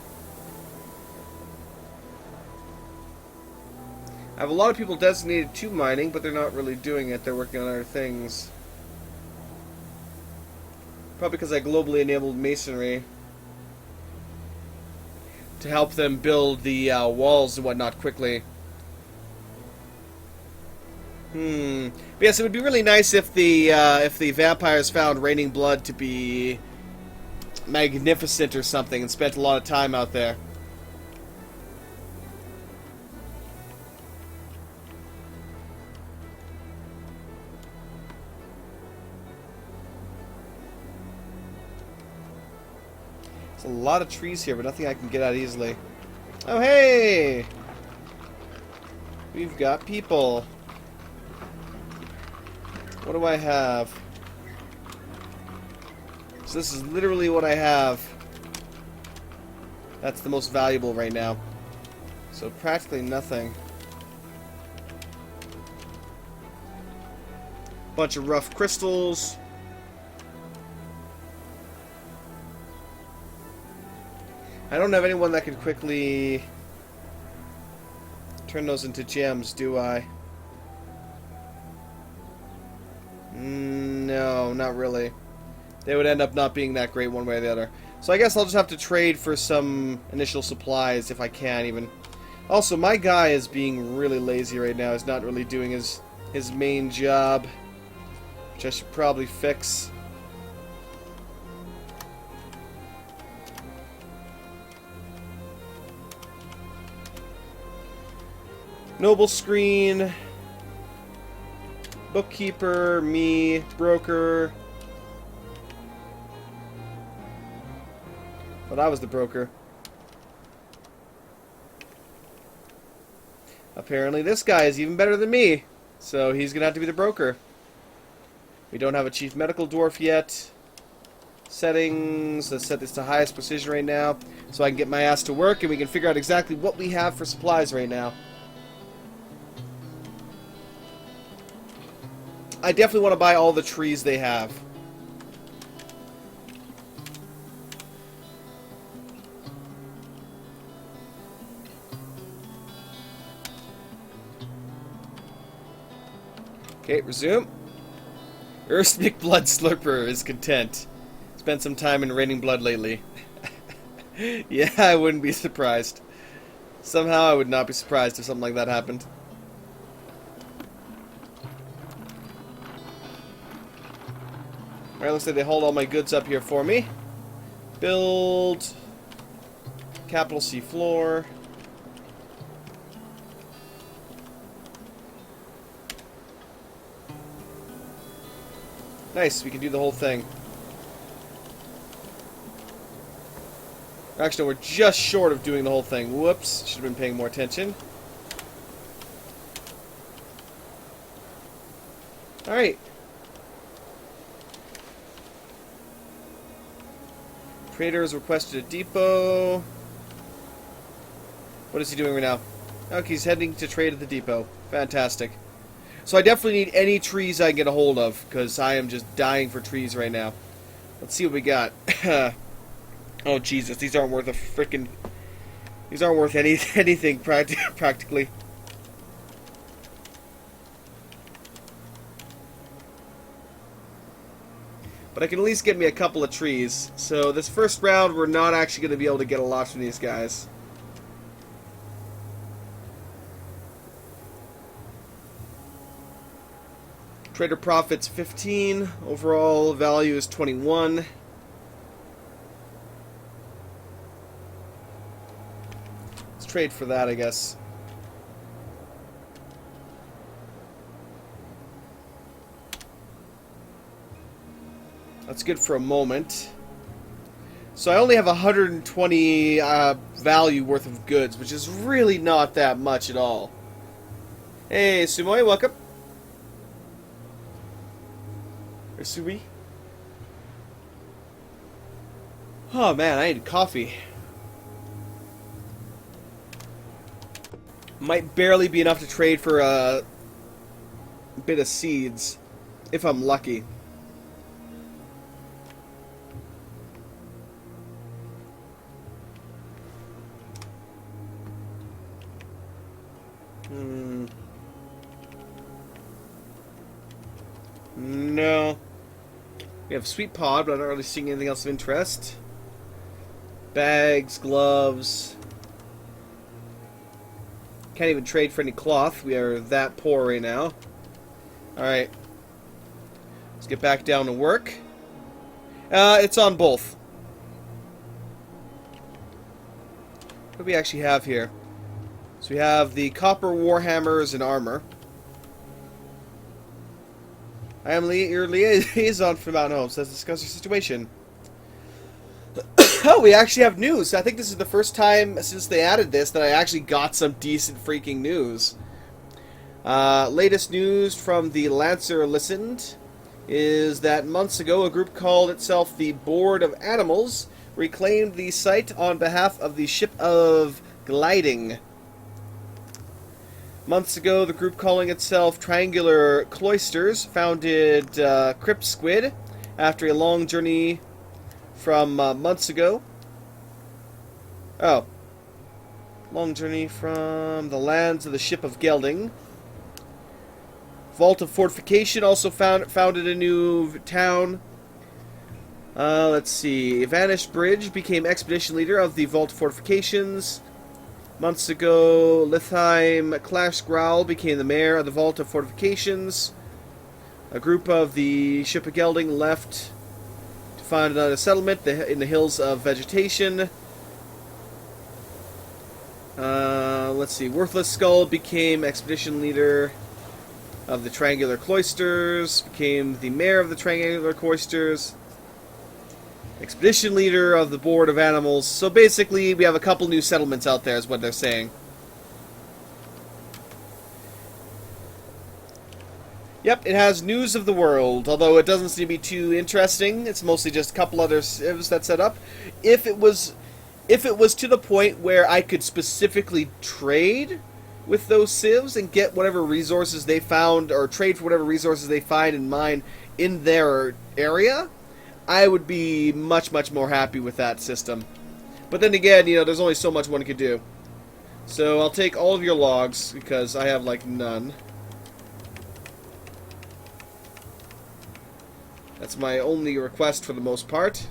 I have a lot of people designated to mining, but they're not really doing it. They're working on other things. Probably because I globally enabled masonry to help them build the walls and whatnot quickly. But yes, it would be really nice if the vampires found raining blood to be magnificent or something and spent a lot of time out there. There's a lot of trees here, but nothing I can get out easily. Oh, hey! We've got people. What do I have? So this is literally what I have. That's the most valuable right now. So practically nothing. Bunch of rough crystals. I don't have anyone that could quickly turn those into gems, do I? No, not really. They would end up not being that great one way or the other. So I guess I'll just have to trade for some initial supplies if I can even. Also, my guy is being really lazy right now. He's not really doing his main job, which I should probably fix. Noble screen, bookkeeper, me, broker. Well, I was the broker. Apparently this guy is even better than me, so he's gonna have to be the broker. We don't have a chief medical dwarf yet. Settings, let's set this to highest precision right now, so I can get my ass to work and we can figure out exactly what we have for supplies right now. I definitely want to buy all the trees they have. Okay, resume. Earthspeak Blood Slurper is content. Spent some time in raining blood lately. Yeah, I wouldn't be surprised. Somehow I would not be surprised if something like that happened. Alright, looks like they hold all my goods up here for me. Build. Capital C floor. Nice, we can do the whole thing. Actually, no, we're just short of doing the whole thing. Whoops, should have been paying more attention. Alright. Trader has requested a depot. What is he doing right now? Okay, he's heading to trade at the depot. Fantastic. So I definitely need any trees I can get a hold of, because I am just dying for trees right now. Let's see what we got. Oh Jesus, these aren't worth a frickin'... These aren't worth anything practically. But I can at least get me a couple of trees. So this first round, we're not actually going to be able to get a lot from these guys. Trader profits 15. Overall value is 21. Let's trade for that, I guess. That's good for a moment. So I only have 120 value worth of goods, which is really not that much at all. Hey, Sumoi, welcome. Or Sui. Oh man, I need coffee. Might barely be enough to trade for a bit of seeds, if I'm lucky. No. We have sweet pod, but I'm not really seeing anything else of interest. Bags, gloves. Can't even trade for any cloth. We are that poor right now. Alright. Let's get back down to work. It's on both. What do we actually have here? So we have the copper warhammers and armor. I am your liaison for Mountain Homes. Let's discuss your situation. Oh, we actually have news. I think this is the first time since they added this that I actually got some decent freaking news. Latest news from the Lancer Listened is that months ago a group called itself the Board of Animals reclaimed the site on behalf of the Ship of Gliding. Months ago, the group calling itself Triangular Cloisters founded Crypt Squid after a long journey from months ago. Oh. Long journey from the lands of the ship of Gelding. Vault of Fortification also founded a new town. Let's see. Vanished Bridge became expedition leader of the Vault of Fortifications. Months ago, Lithheim Clash Growl became the mayor of the Vault of Fortifications. A group of the ship of Gelding left to find another settlement in the hills of vegetation. Let's see. Worthless Skull became expedition leader of the Triangular Cloisters. Became the mayor of the Triangular Cloisters. Expedition leader of the Board of Animals. So basically, we have a couple new settlements out there, is what they're saying. Yep, it has news of the world, although it doesn't seem to be too interesting. It's mostly just a couple other civs that set up. If it was to the point where I could specifically trade with those civs and get whatever resources they found, or trade for whatever resources they find and mine in their area, I would be much, much more happy with that system. But then again, you know, there's only so much one could do. So I'll take all of your logs, because I have, like, none. That's my only request for the most part.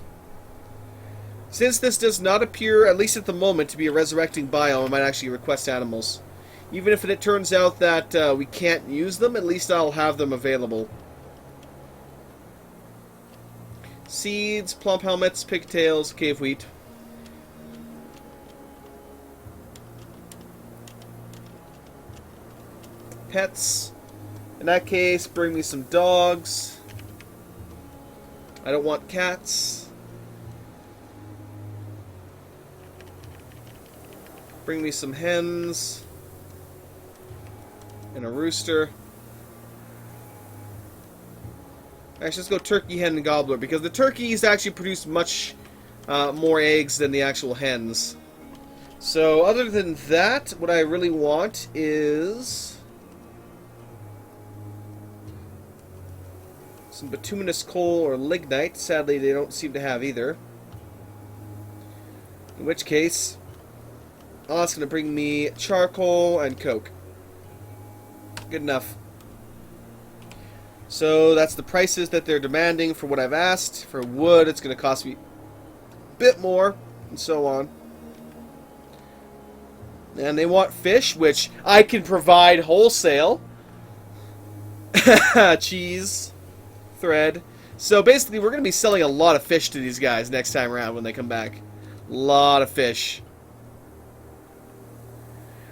Since this does not appear, at least at the moment, to be a resurrecting biome, I might actually request animals. Even if it turns out that we can't use them, at least I'll have them available. Seeds, plump helmets, pigtails, cave wheat. Pets. In that case, bring me some dogs. I don't want cats. Bring me some hens. And a rooster. Actually, let's go turkey, hen, and gobbler, because the turkeys actually produce much more eggs than the actual hens. So, other than that, what I really want is some bituminous coal or lignite. Sadly, they don't seem to have either. In which case, I'll ask them to bring me charcoal and coke. Good enough. So that's the prices that they're demanding for what I've asked. For wood, it's going to cost me a bit more, and so on. And they want fish, which I can provide wholesale. Cheese. Thread. So basically, we're going to be selling a lot of fish to these guys next time around when they come back. A lot of fish.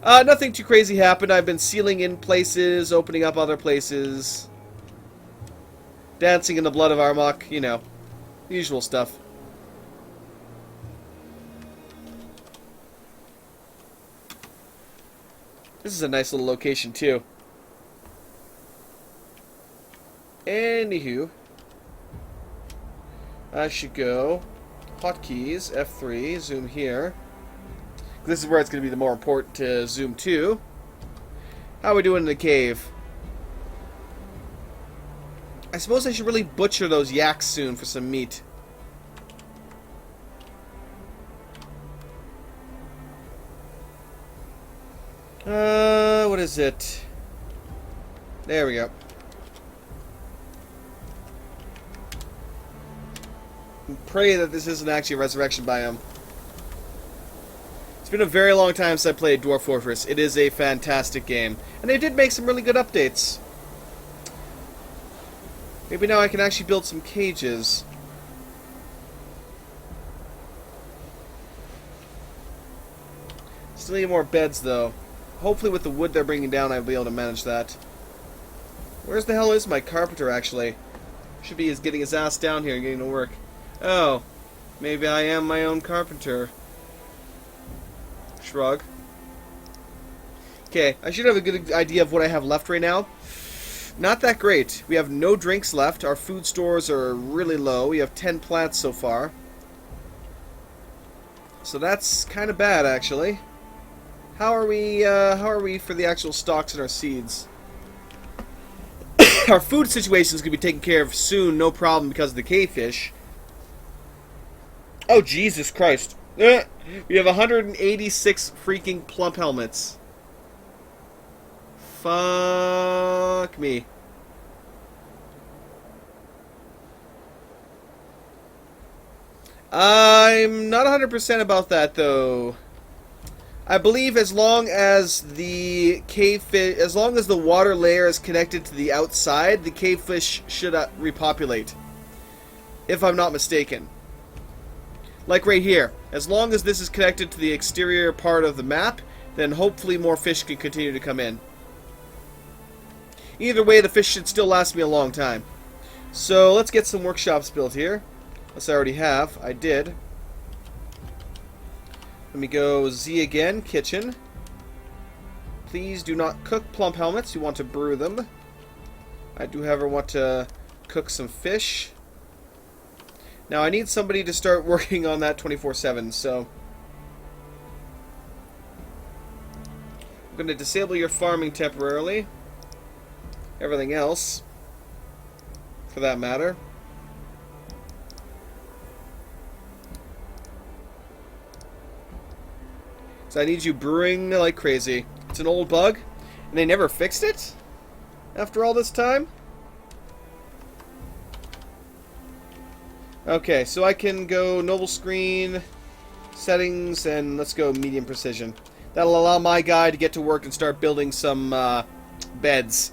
Nothing too crazy happened. I've been sealing in places, opening up other places. Dancing in the blood of Armok, you know. Usual stuff. This is a nice little location, too. Anywho. I should go. Hotkeys, F3, zoom here. This is where it's going to be the more important to zoom to. How are we doing in the cave? I suppose I should really butcher those yaks soon for some meat. What is it? There we go. Pray that this isn't actually a resurrection biome. It's been a very long time since I played Dwarf Fortress. It is a fantastic game. And they did make some really good updates. Maybe now I can actually build some cages. Still need more beds, though. Hopefully with the wood they're bringing down, I'll be able to manage that. Where's the hell is my carpenter, actually? Should be getting his ass down here and getting to work. Oh, maybe I am my own carpenter. Shrug. Okay, I should have a good idea of what I have left right now. Not that great. We have no drinks left. Our food stores are really low. We have 10 plants so far. So that's kind of bad, actually. How are we for the actual stocks and our seeds? Our food situation is going to be taken care of soon, no problem, because of the cavefish. Oh, Jesus Christ. We have 186 freaking plump helmets. Fuck me. I'm not 100% about that, though. I believe as long as the cavefish, as long as the water layer is connected to the outside, the cavefish should repopulate. If I'm not mistaken. Like right here. As long as this is connected to the exterior part of the map, then hopefully more fish can continue to come in. Either way, the fish should still last me a long time. So let's get some workshops built here. Unless I already have. I did. Let me go Z again. Kitchen. Please do not cook plump helmets. You want to brew them. I do, however, want to cook some fish. Now, I need somebody to start working on that 24/7, so... I'm going to disable your farming temporarily. Everything else, for that matter. So I need you brewing like crazy. It's an old bug, and they never fixed it? After all this time? Okay, so I can go Noble Screen, Settings, and let's go Medium Precision. That'll allow my guy to get to work and start building some beds.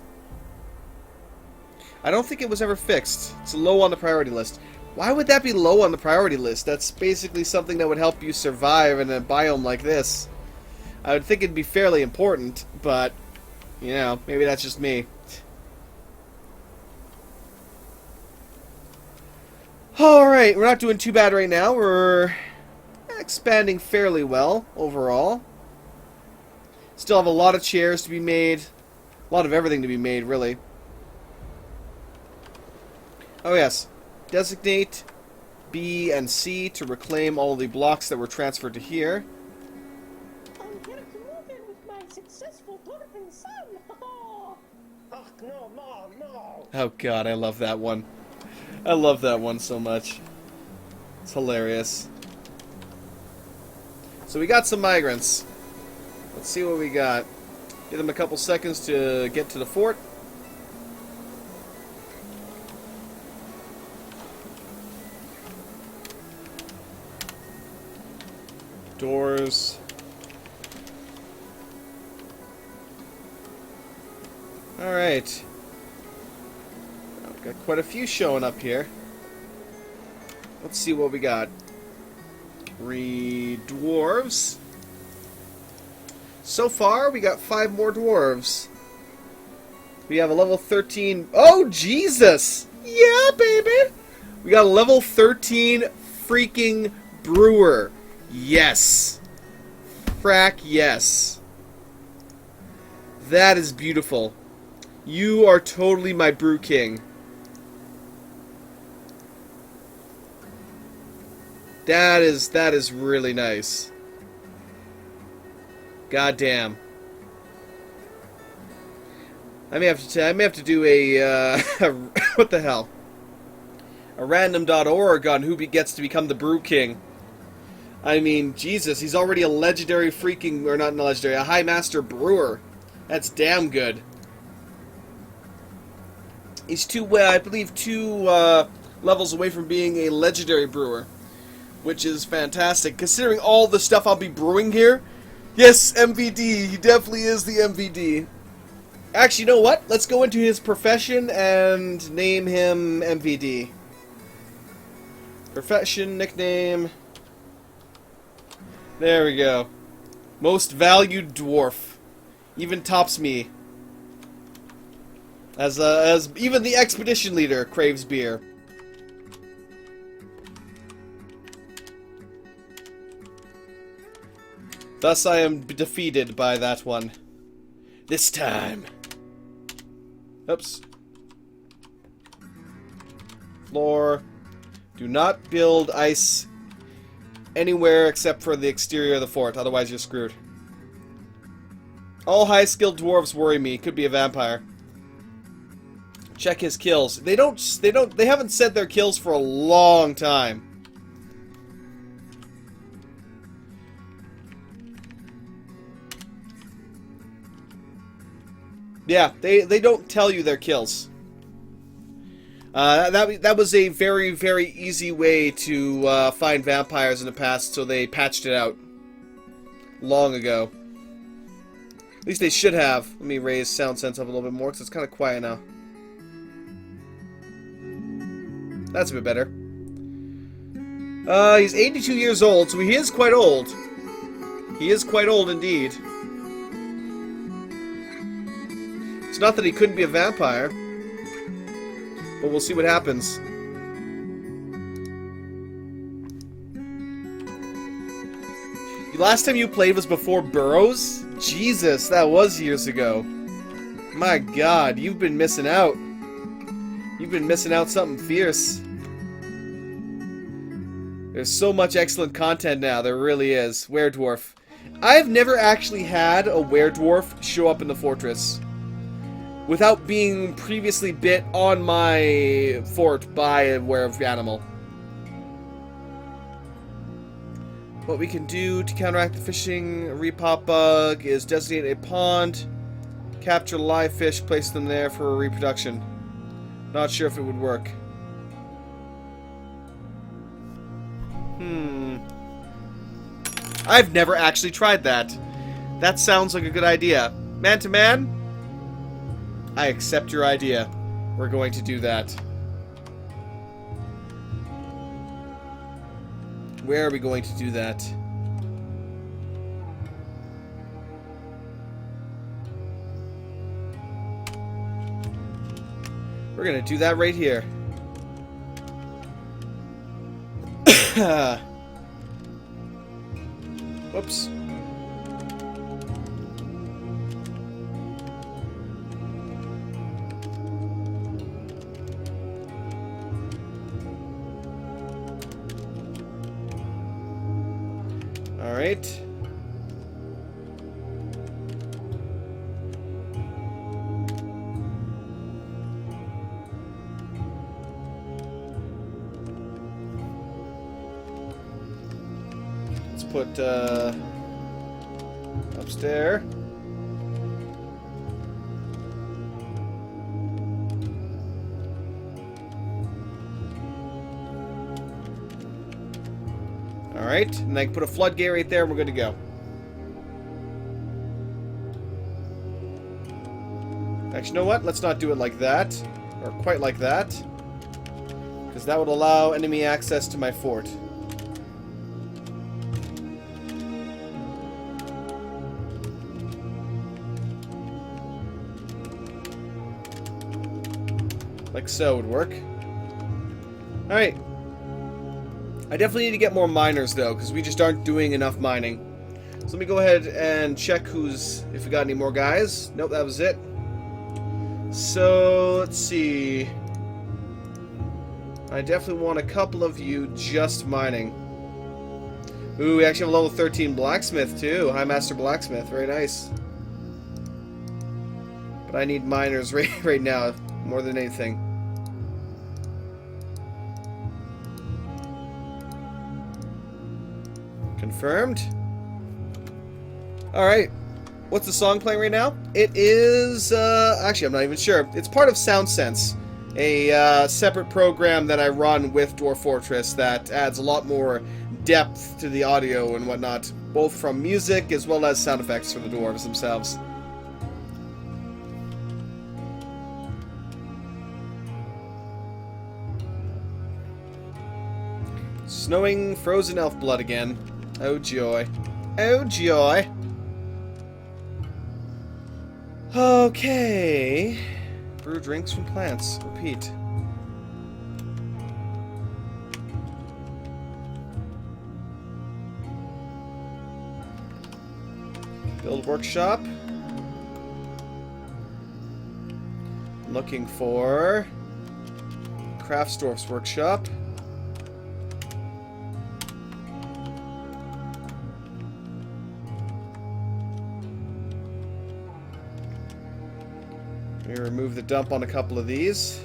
I don't think it was ever fixed. It's low on the priority list. Why would that be low on the priority list? That's basically something that would help you survive in a biome like this. I would think it'd be fairly important, but, you know, maybe that's just me. Alright, we're not doing too bad right now. We're expanding fairly well, overall. Still have a lot of chairs to be made. A lot of everything to be made, really. Oh yes. Designate B and C to reclaim all the blocks that were transferred to here. I'm here to move in with my successful dwarfing son. Oh, no. Oh god, I love that one. I love that one so much. It's hilarious. So we got some migrants. Let's see what we got. Give them a couple seconds to get to the fort. Doors. Alright. I've got quite a few showing up here. Let's see what we got. 3 dwarves. So far, we got 5 more dwarves. We have a level 13... Oh, Jesus! Yeah, baby! We got a level 13 freaking brewer. Yes. Frack yes. That is beautiful. You are totally my brew king. That is really nice. God damn. I may have to do a what the hell? A random.org on who gets to become the brew king. I mean, Jesus, he's already a legendary freaking, or not legendary, a high master brewer. That's damn good. He's I believe, 2 levels away from being a legendary brewer, which is fantastic. Considering all the stuff I'll be brewing here, yes, MVD, he definitely is the MVD. Actually, you know what? Let's go into his profession and name him MVD. Profession, nickname... There we go. Most valued dwarf. Even tops me. As even the expedition leader craves beer. Thus I am defeated by that one. This time. Oops. Floor. Do not build ice anywhere except for the exterior of the fort, otherwise you're screwed. All high-skilled dwarves worry me. Could be a vampire. Check his kills. They haven't said their kills for a long time. Yeah, they don't tell you their kills. That was a very, very easy way to find vampires in the past, so they patched it out long ago. At least they should have. Let me raise sound sense up a little bit more, because it's kind of quiet now. That's a bit better. He's 82 years old, so he is quite old. He is quite old indeed. It's not that he couldn't be a vampire, but we'll see what happens. The last time you played was before Burrows? Jesus, that was years ago. My God, you've been missing out. You've been missing out something fierce. There's so much excellent content now, there really is. Were-dwarf. I've never actually had a were-dwarf show up in the fortress without being previously bit on my fort by a were-dwarf animal. What we can do to counteract the fishing repop bug is designate a pond, capture live fish, place them there for reproduction. Not sure if it would work. I've never actually tried that. That sounds like a good idea. Man to man, I accept your idea. We're going to do that. Where are we going to do that? We're going to do that right here. Whoops. All right. Let's put upstairs. Alright, and I can put a floodgate right there and we're good to go. Actually, you know what? Let's not do it like that. Or quite like that. Because that would allow enemy access to my fort. Like so would work. Alright. I definitely need to get more miners though, because we just aren't doing enough mining. So let me go ahead and check if we got any more guys. Nope, that was it. So let's see. I definitely want a couple of you just mining. Ooh, we actually have a level 13 blacksmith too. High Master Blacksmith, very nice. But I need miners right now, more than anything. Confirmed. Alright. What's the song playing right now? It is, actually, I'm not even sure. It's part of SoundSense, a separate program that I run with Dwarf Fortress that adds a lot more depth to the audio and whatnot, both from music as well as sound effects for the dwarves themselves. Snowing frozen elf blood again. Oh joy. Oh joy. Okay. Brew drinks from plants. Repeat. Build workshop. Looking for Craftsdorf's workshop. Remove the dump on a couple of these.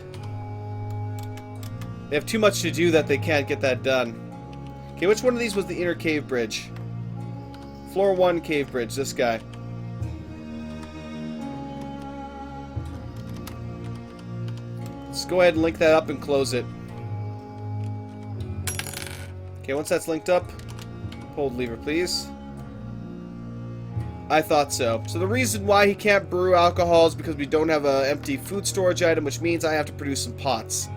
They have too much to do that they can't get that done. Okay, which one of these was the inner cave bridge? Floor 1 cave bridge, this guy. Just go ahead and link that up and close it. Okay, once that's linked up, pull the lever, please. I thought so. So the reason why he can't brew alcohol is because we don't have an empty food storage item, which means I have to produce some pots.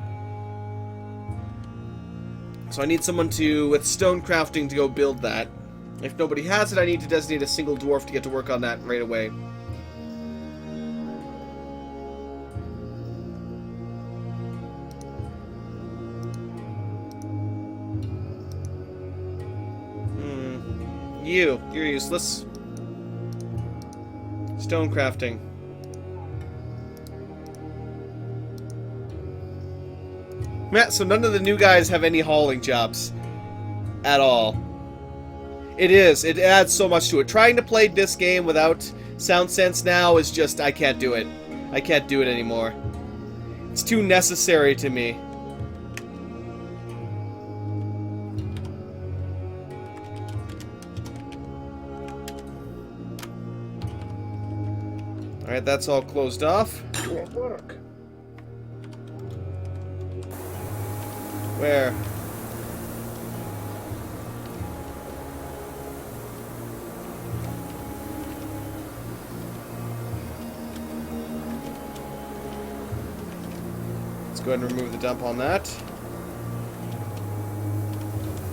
So I need someone with stone crafting to go build that. If nobody has it, I need to designate a single dwarf to get to work on that right away. You're useless. Stone crafting. Yeah, so none of the new guys have any hauling jobs. At all. It adds so much to it. Trying to play this game without sound sense now is just, I can't do it. I can't do it anymore. It's too necessary to me. Alright, that's all closed off. Good work. Where? Let's go ahead and remove the dump on that.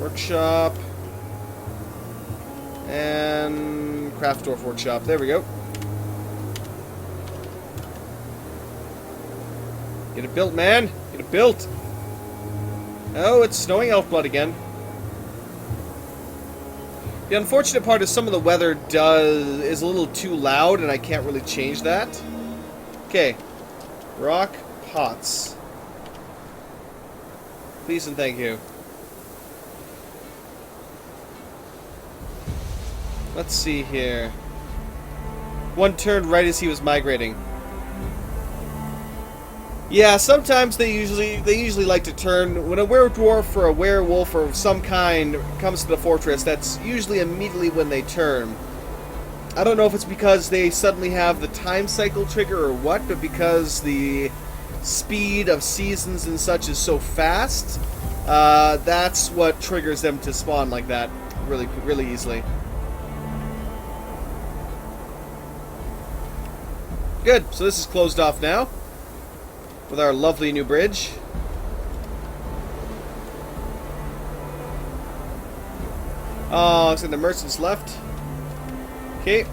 Workshop. And Craft Dwarf Workshop. There we go. Get it built, man. Get it built. Oh, it's snowing elf blood again. The unfortunate part is some of the weather is a little too loud, and I can't really change that. Okay. Rock pots. Please and thank you. Let's see here. One turned right as he was migrating. Yeah, sometimes they usually like to turn when a were-dwarf or a werewolf or of some kind comes to the fortress. That's usually immediately when they turn. I don't know if it's because they suddenly have the time cycle trigger or what, but because the speed of seasons and such is so fast, that's what triggers them to spawn like that really easily. Good. So this is closed off now. With our lovely new bridge. Oh, looks like the merchants left. Okay.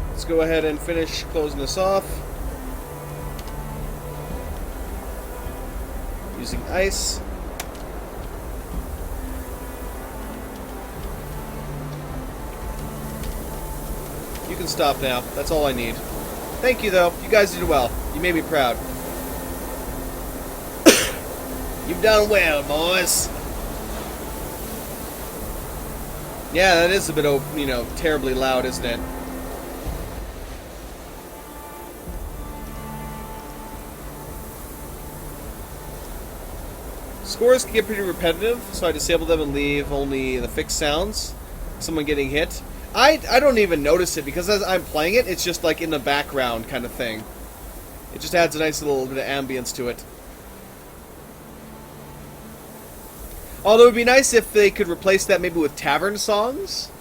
Let's go ahead and finish closing this off. Using ice. You can stop now. That's all I need. Thank you, though. You guys did well. You made me proud. You've done well, boys. Yeah, that is a bit, terribly loud, isn't it? Scores can get pretty repetitive, so I disable them and leave only the fixed sounds. Someone getting hit. I don't even notice it, because as I'm playing it, it's just like in the background kind of thing. It just adds a nice little bit of ambience to it. Although it would be nice if they could replace that maybe with tavern songs.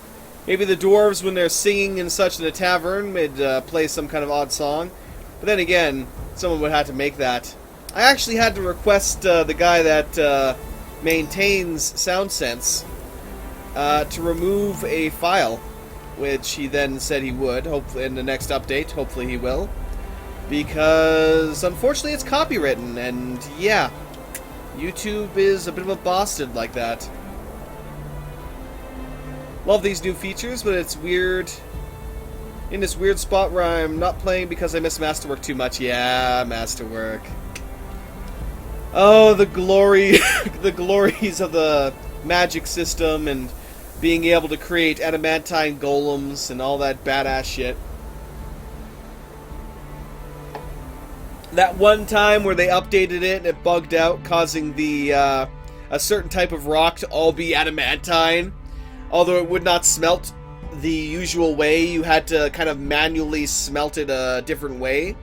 Maybe the dwarves, when they're singing and such in a tavern, would play some kind of odd song. But then again, someone would have to make that. I actually had to request the guy that maintains SoundSense to remove a file, which he then said he would, hopefully in the next update. Hopefully he will. Because, unfortunately, it's copywritten, and yeah. YouTube is a bit of a bastard like that. Love these new features, but it's weird. In this weird spot where I'm not playing because I miss Masterwork too much. Yeah, Masterwork. Oh, the glory, the glories of the magic system and being able to create adamantine golems and all that badass shit. That one time where they updated it and it bugged out, causing the a certain type of rock to all be adamantine, although it would not smelt the usual way. You had to kind of manually smelt it a different way.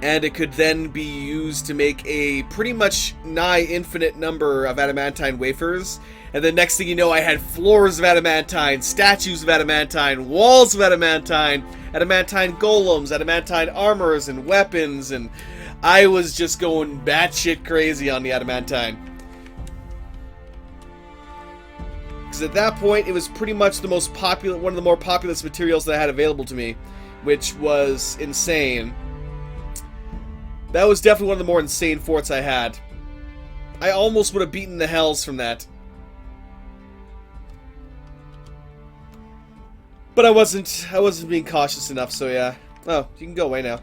and it could then be used to make a pretty much nigh infinite number of adamantine wafers. And the next thing you know, I had floors of adamantine, statues of adamantine, walls of adamantine, adamantine golems, adamantine armors and weapons, and I was just going batshit crazy on the adamantine. Because at that point, it was pretty much the most popular, one of the more populous materials that I had available to me, which was insane. That was definitely one of the more insane forts I had. I almost would have beaten the hells from that. But I wasn't being cautious enough, so yeah. Oh, you can go away now.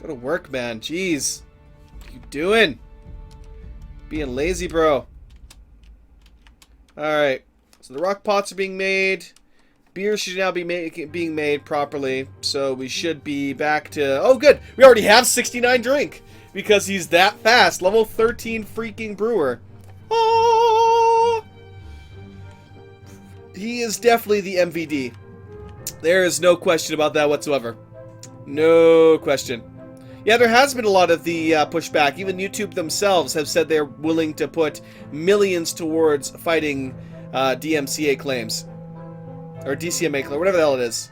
Go to work, man. Jeez. What are you doing? Being lazy, bro. Alright. So the rock pots are being made. Beer should now be being made properly, so we should be back to... Oh, good! We already have 69 drink! Because he's that fast! Level 13 freaking brewer. Oh! He is definitely the MVD. There is no question about that whatsoever. No question. Yeah, there has been a lot of the pushback. Even YouTube themselves have said they're willing to put millions towards fighting DMCA claims. Or DCMA, whatever the hell it is.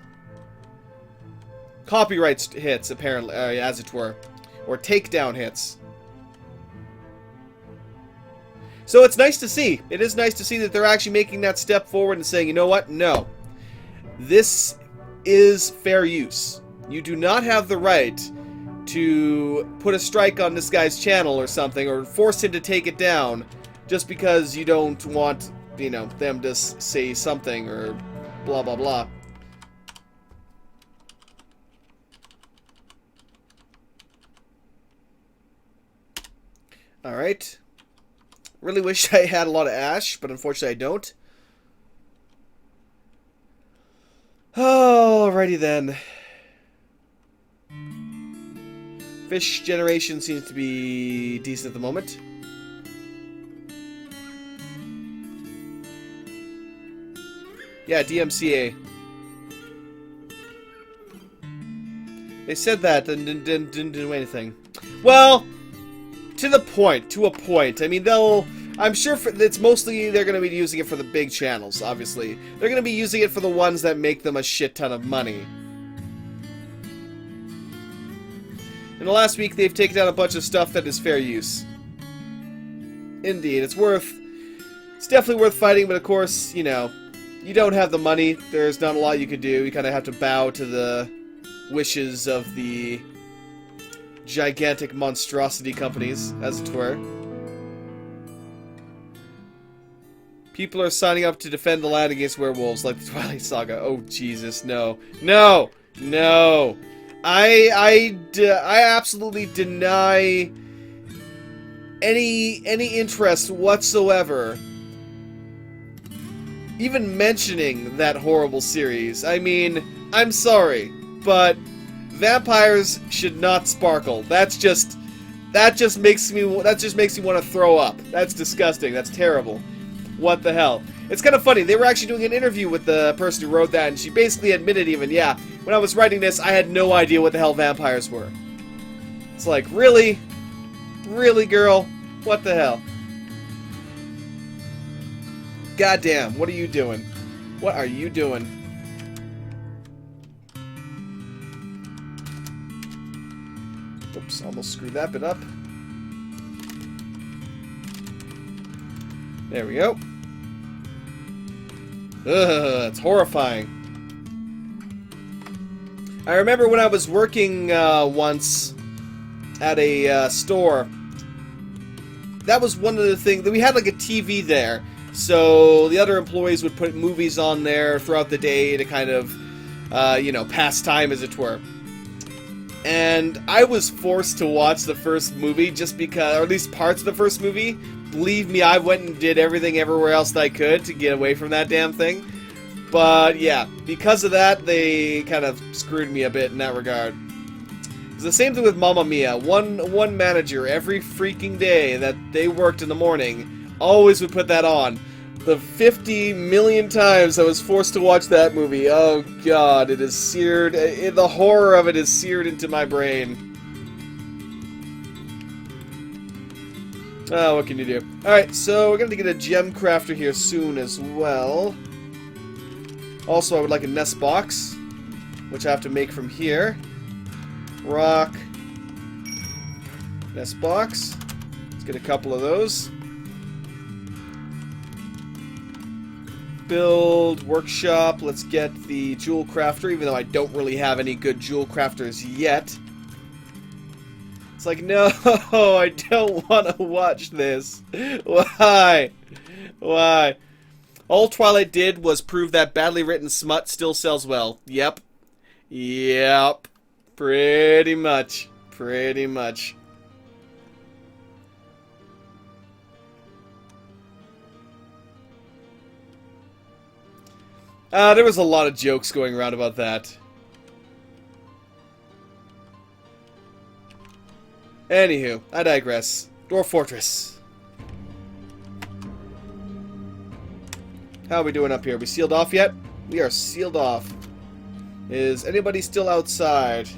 Copyright hits, apparently, as it were. Or takedown hits. So it's nice to see. It is nice to see that they're actually making that step forward and saying, you know what? No. This is fair use. You do not have the right to put a strike on this guy's channel or something, or force him to take it down, just because you don't want, you know, them to say something, or... blah, blah, blah. Alright. Really wish I had a lot of ash, but unfortunately I don't. Alrighty then. Fish generation seems to be decent at the moment. Yeah, DMCA. They said that and didn't do anything. Well, to a point. I mean, I'm sure it's mostly they're going to be using it for the big channels, obviously. They're going to be using it for the ones that make them a shit ton of money. In the last week, they've taken down a bunch of stuff that is fair use. Indeed, it's definitely worth fighting, but of course, you know, you don't have the money. There's not a lot you could do. You kind of have to bow to the wishes of the gigantic monstrosity companies, as it were. People are signing up to defend the land against werewolves like the Twilight Saga. Oh, Jesus, no. No! No! I absolutely deny any interest whatsoever even mentioning that horrible series. I mean, I'm sorry, but vampires should not sparkle. That just makes me want to throw up. That's disgusting. That's terrible. What the hell? It's kind of funny. They were actually doing an interview with the person who wrote that, and she basically admitted even, yeah, when I was writing this, I had no idea what the hell vampires were. It's like, really? Really, girl? What the hell? Goddamn, what are you doing? What are you doing? Oops, almost screwed that bit up. There we go. Ugh, it's horrifying. I remember when I was working once at a store. That was one of the things that we had, like a TV there, so the other employees would put movies on there throughout the day to kind of, you know, pass time, as it were. And I was forced to watch the first movie just because, or at least parts of the first movie. Believe me, I went and did everything everywhere else that I could to get away from that damn thing. But yeah, because of that, they kind of screwed me a bit in that regard. It's the same thing with Mamma Mia. One manager every freaking day that they worked in the morning always would put that on. The 50 million times I was forced to watch that movie. Oh god, it is seared. The horror of it is seared into my brain. Oh, what can you do? Alright, so we're going to get a gem crafter here soon as well. Also, I would like a nest box, which I have to make from here. Rock. Nest box. Let's get a couple of those. Build, workshop. Let's get the jewel crafter, even though I don't really have any good jewel crafters yet. It's like, no, I don't want to watch this. Why? Why? All Twilight did was prove that badly written smut still sells well. Yep. Yep. Pretty much. Pretty much. There was a lot of jokes going around about that. Anywho, I digress. Dwarf Fortress. How are we doing up here? Are we sealed off yet? We are sealed off. Is anybody still outside?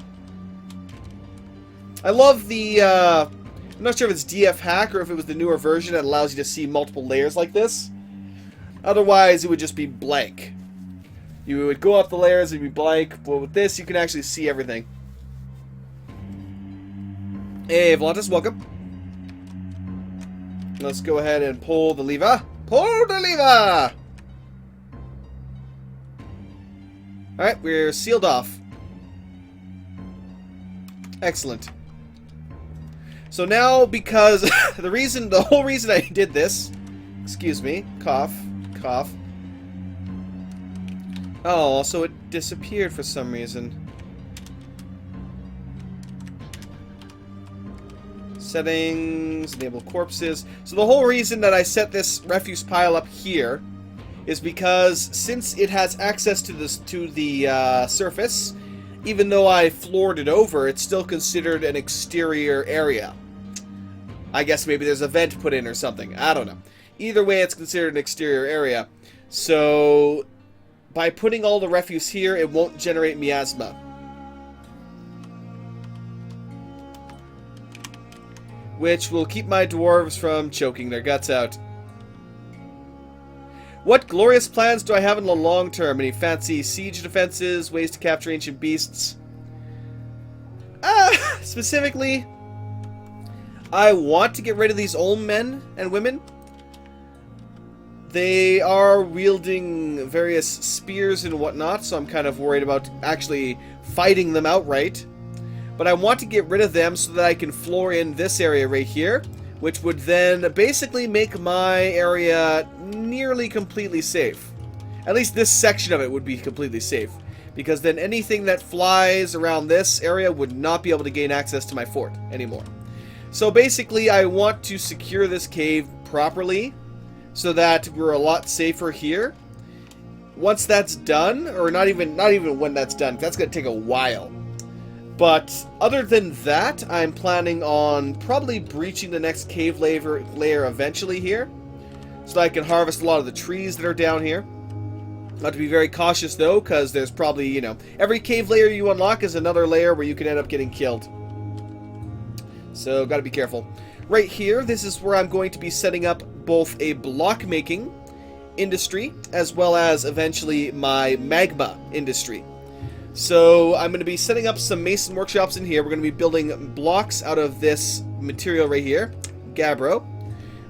I love the, I'm not sure if it's DF hack or if it was the newer version that allows you to see multiple layers like this. Otherwise, it would just be blank. You would go up the layers and be blank, but with this, you can actually see everything. Hey, Volantis, welcome. Let's go ahead and pull the lever. Pull the lever! Alright, we're sealed off. Excellent. So now, because the whole reason I did this, excuse me, cough, cough. Oh, so it disappeared for some reason. Settings, enable corpses. So the whole reason that I set this refuse pile up here is because since it has access to the surface, even though I floored it over, it's still considered an exterior area. I guess maybe there's a vent put in or something. I don't know. Either way, it's considered an exterior area. So by putting all the refuse here, it won't generate miasma. Which will keep my dwarves from choking their guts out. What glorious plans do I have in the long term? Any fancy siege defenses, ways to capture ancient beasts? Specifically, I want to get rid of these old men and women. They are wielding various spears and whatnot, so I'm kind of worried about actually fighting them outright. But I want to get rid of them so that I can floor in this area right here, which would then basically make my area nearly completely safe. At least this section of it would be completely safe, because then anything that flies around this area would not be able to gain access to my fort anymore. So basically, I want to secure this cave properly so that we're a lot safer here. Once that's done, or not even when that's done, that's going to take a while. But other than that, I'm planning on probably breaching the next cave layer eventually here, so that I can harvest a lot of the trees that are down here. I have to be very cautious though, because there's probably, you know, every cave layer you unlock is another layer where you can end up getting killed. So, gotta be careful. Right here, this is where I'm going to be setting up both a block making industry, as well as eventually my magma industry. So I'm going to be setting up some mason workshops in here. We're going to be building blocks out of this material right here, gabbro,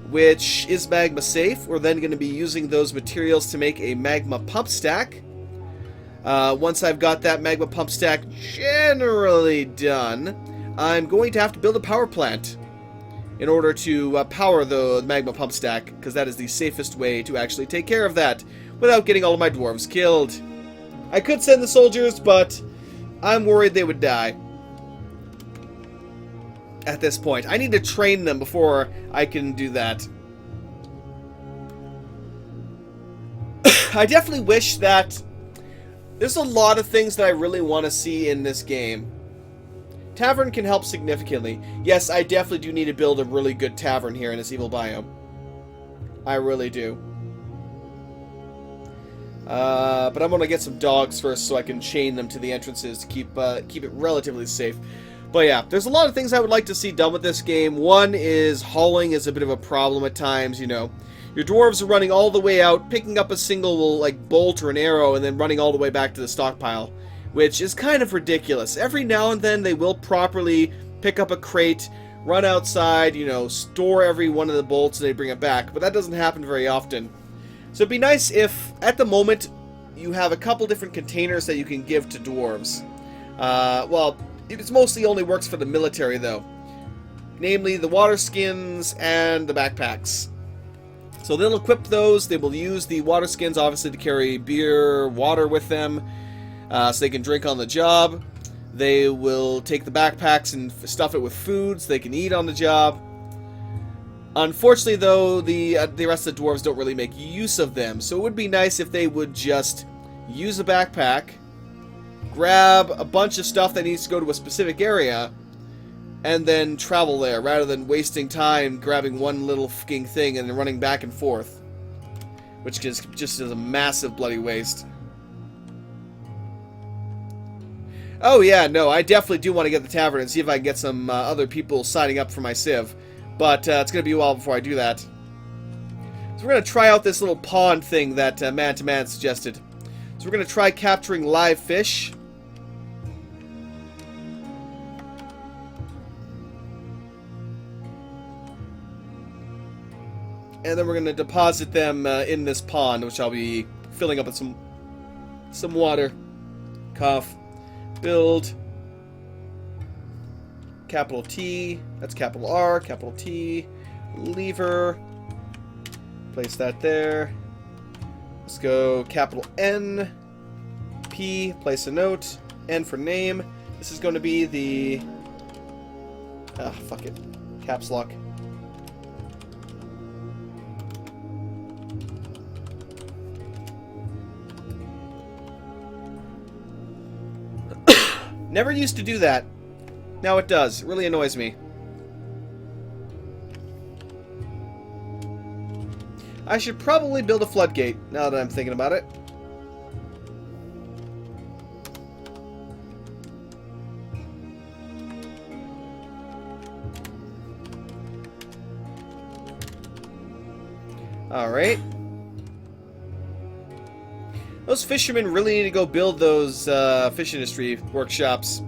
which is magma safe. We're then going to be using those materials to make a magma pump stack. Once I've got that magma pump stack generally done, I'm going to have to build a power plant in order to power the magma pump stack, because that is the safest way to actually take care of that without getting all of my dwarves killed. I could send the soldiers, but I'm worried they would die at this point. I need to train them before I can do that. I definitely wish that there's a lot of things that I really want to see in this game. Tavern can help significantly. Yes, I definitely do need to build a really good tavern here in this evil biome. I really do. But I'm gonna get some dogs first so I can chain them to the entrances to keep it relatively safe. But yeah, there's a lot of things I would like to see done with this game. One is hauling is a bit of a problem at times, you know. Your dwarves are running all the way out, picking up a single, like, bolt or an arrow, and then running all the way back to the stockpile, which is kind of ridiculous. Every now and then they will properly pick up a crate, run outside, you know, store every one of the bolts, and they bring it back, but that doesn't happen very often. So it'd be nice if, at the moment, you have a couple different containers that you can give to dwarves. Well, it mostly only works for the military, though. Namely, the water skins and the backpacks. So they'll equip those. They will use the water skins, obviously, to carry beer, water with them, so they can drink on the job. They will take the backpacks and stuff it with food so they can eat on the job. Unfortunately, though, the rest of the dwarves don't really make use of them. So it would be nice if they would just use a backpack, grab a bunch of stuff that needs to go to a specific area, and then travel there, rather than wasting time grabbing one little fucking thing and then running back and forth. Which just is a massive bloody waste. Oh yeah, no, I definitely do want to get the tavern and see if I can get some other people signing up for my civ. But it's going to be a while before I do that. So we're going to try out this little pond thing that Man-to-Man suggested. So we're going to try capturing live fish. And then we're going to deposit them in this pond, which I'll be filling up with some water. Cough. Build. Capital T. That's capital R. Capital T. Lever. Place that there. Let's go capital N. P. Place a note. N for name. This is going to be the... Ah, fuck it. Caps lock. Never used to do that. Now it does. It really annoys me. I should probably build a floodgate, now that I'm thinking about it. Alright. Those fishermen really need to go build those fish industry workshops.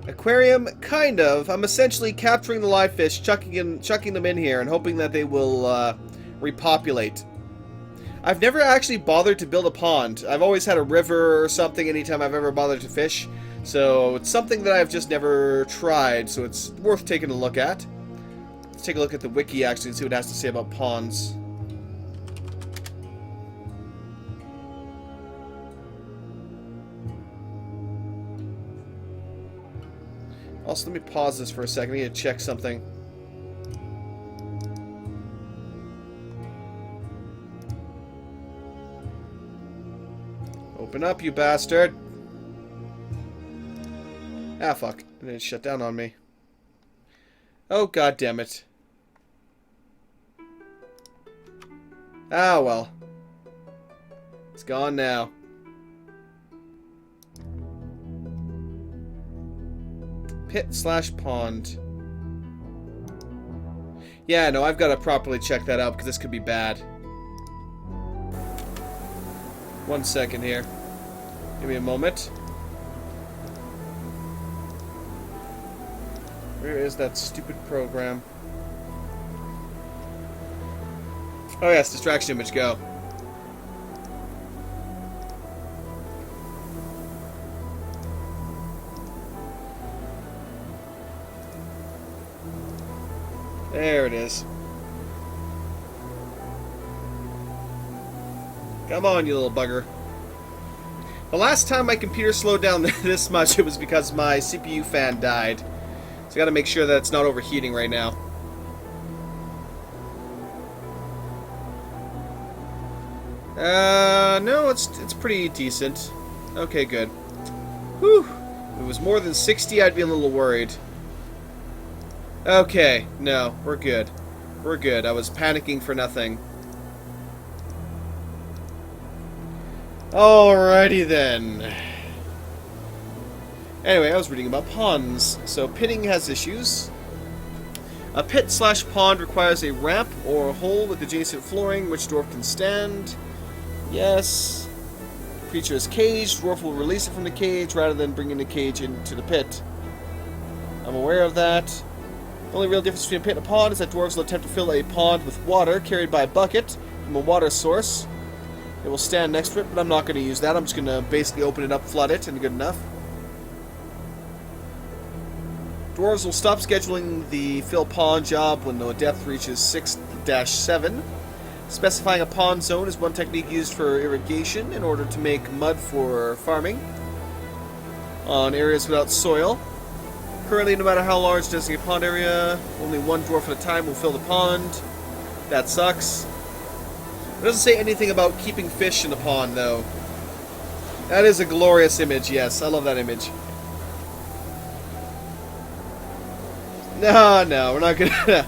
Aquarium, kind of. I'm essentially capturing the live fish, chucking them in here, and hoping that they will repopulate. I've never actually bothered to build a pond. I've always had a river or something anytime I've ever bothered to fish. So it's something that I've just never tried, so it's worth taking a look at. Let's take a look at the wiki actually and see what it has to say about ponds. Also, let me pause this for a second. I need to check something. Open up, you bastard! Ah, fuck. It didn't shut down on me. Oh, god damn it. Ah, well. It's gone now. Pit/pond. Yeah, no, I've got to properly check that out because this could be bad. 1 second here. Give me a moment. Where is that stupid program? Oh yes, distraction image, go. There it is. Come on, you little bugger. The last time my computer slowed down this much, it was because my CPU fan died. So I gotta make sure that it's not overheating right now. No, it's pretty decent. Okay, good. Whew. If it was more than 60, I'd be a little worried. Okay, no, we're good. We're good. I was panicking for nothing. Alrighty then. Anyway, I was reading about ponds. So pitting has issues. A pit/pond requires a ramp or a hole with adjacent flooring which dwarf can stand. Yes. Creature is caged. Dwarf will release it from the cage rather than bringing the cage into the pit. I'm aware of that. The only real difference between a pit and a pond is that dwarves will attempt to fill a pond with water carried by a bucket from a water source. It will stand next to it, but I'm not going to use that. I'm just going to basically open it up, flood it, and good enough. Dwarves will stop scheduling the fill pond job when the depth reaches 6-7. Specifying a pond zone is one technique used for irrigation in order to make mud for farming on areas without soil. Currently, no matter how large designated pond area, only one dwarf at a time will fill the pond. That sucks. It doesn't say anything about keeping fish in the pond, though. That is a glorious image, yes. I love that image. No, we're not gonna...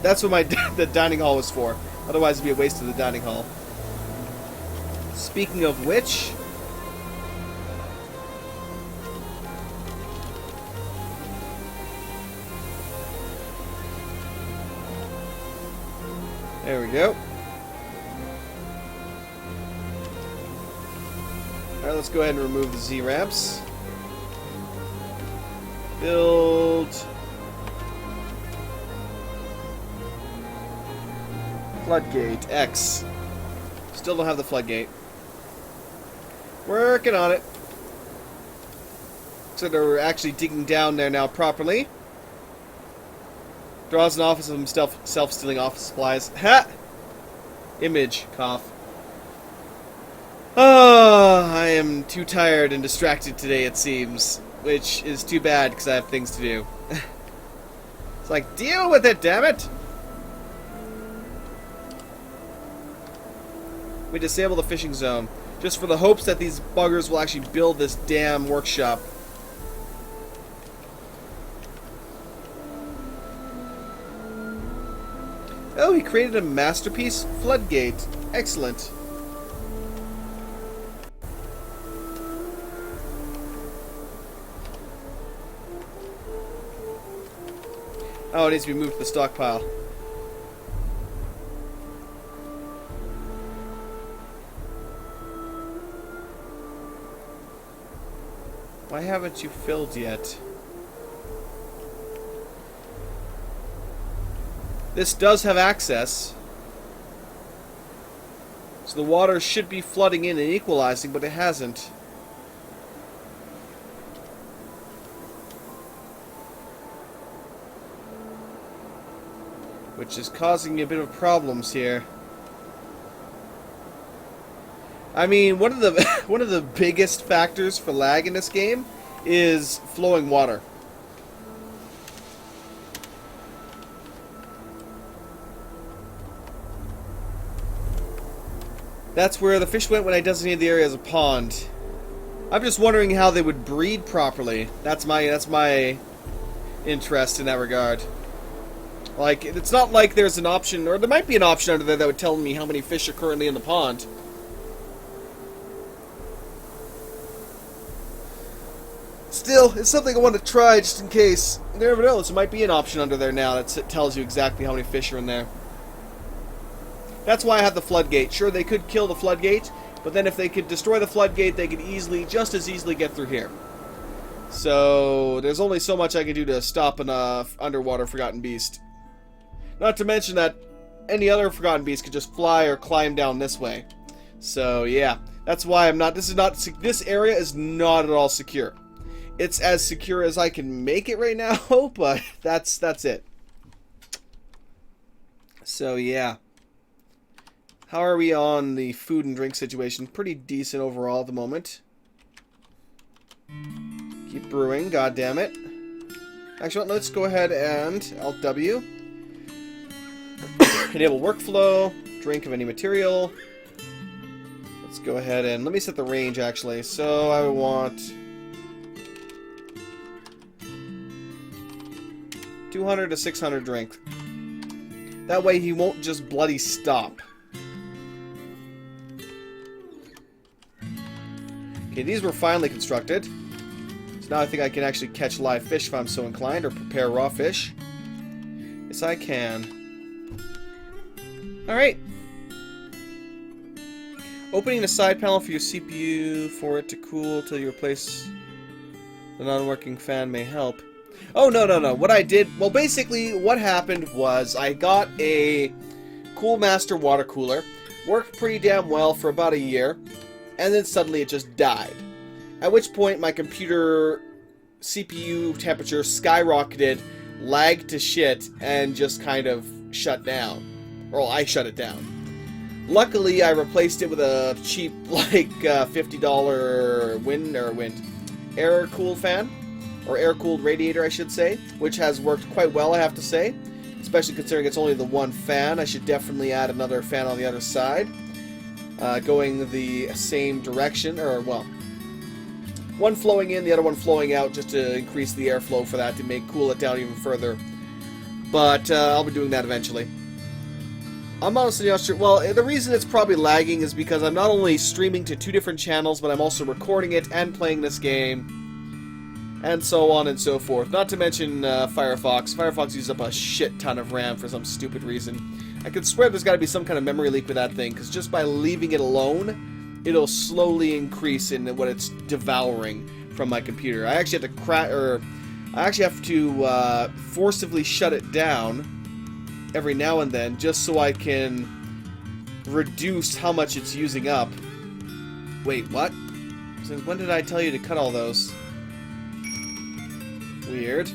That's what the dining hall was for. Otherwise, it'd be a waste of the dining hall. Speaking of which... There we go. Alright, let's go ahead and remove the Z-ramps. Build... Floodgate X. Still don't have the floodgate. Working on it. So they're actually digging down there now properly. Draws an office of himself self-stealing office supplies. Ha! Image. Cough. Oh, I am too tired and distracted today, it seems. Which is too bad, because I have things to do. It's like, deal with it, damn it! We disable the fishing zone, just for the hopes that these buggers will actually build this damn workshop. Oh, he created a masterpiece floodgate. Excellent. Oh, it needs to be moved to the stockpile. Why haven't you filled yet? This does have access. So the water should be flooding in and equalizing, but it hasn't. Which is causing me a bit of problems here. I mean, one of the biggest factors for lag in this game is flowing water. That's where the fish went when I designated the area as a pond. I'm just wondering how they would breed properly. That's my interest in that regard. Like, it's not like there's an option, or there might be an option under there that would tell me how many fish are currently in the pond. Still, it's something I want to try just in case. You never know, there might be an option under there now that tells you exactly how many fish are in there. That's why I have the floodgate. Sure, they could kill the floodgate, but then if they could destroy the floodgate, they could just as easily get through here. So, there's only so much I can do to stop an underwater Forgotten Beast. Not to mention that any other Forgotten Beast could just fly or climb down this way. So, yeah. That's why I'm not... This area is not at all secure. It's as secure as I can make it right now, but that's it. So, yeah. How are we on the food and drink situation? Pretty decent overall at the moment. Keep brewing, goddammit. Actually, let's go ahead and Alt-W. Enable workflow. Drink of any material. Let's go ahead and... Let me set the range, actually. So, I want... 200 to 600 drink. That way he won't just bloody stop. Okay, these were finally constructed. So now I think I can actually catch live fish if I'm so inclined, or prepare raw fish. Yes, I can. Alright. Opening the side panel for your CPU for it to cool till you replace the non-working fan may help. Oh, no, no, no. What I did... Well, basically, what happened was I got a Cool Master water cooler. Worked pretty damn well for about a year. And then suddenly it just died. At which point my computer CPU temperature skyrocketed, lagged to shit, and just kind of shut down. Or I shut it down. Luckily, I replaced it with a cheap, like, $50 air-cooled fan. Or air-cooled radiator, I should say. Which has worked quite well, I have to say. Especially considering it's only the one fan. I should definitely add another fan on the other side. Going the same direction, or, well, one flowing in, the other one flowing out, just to increase the airflow for that, to cool it down even further. But I'll be doing that eventually. I'm honestly not sure. Well, the reason it's probably lagging is because I'm not only streaming to 2 different channels, but I'm also recording it and playing this game. And so on and so forth. Not to mention Firefox. Firefox uses up a shit ton of RAM for some stupid reason. I could swear there's got to be some kind of memory leak with that thing, because just by leaving it alone, it'll slowly increase in what it's devouring from my computer. I actually have to forcibly shut it down every now and then, just so I can reduce how much it's using up. Wait, what? Since when did I tell you to cut all those? Weird.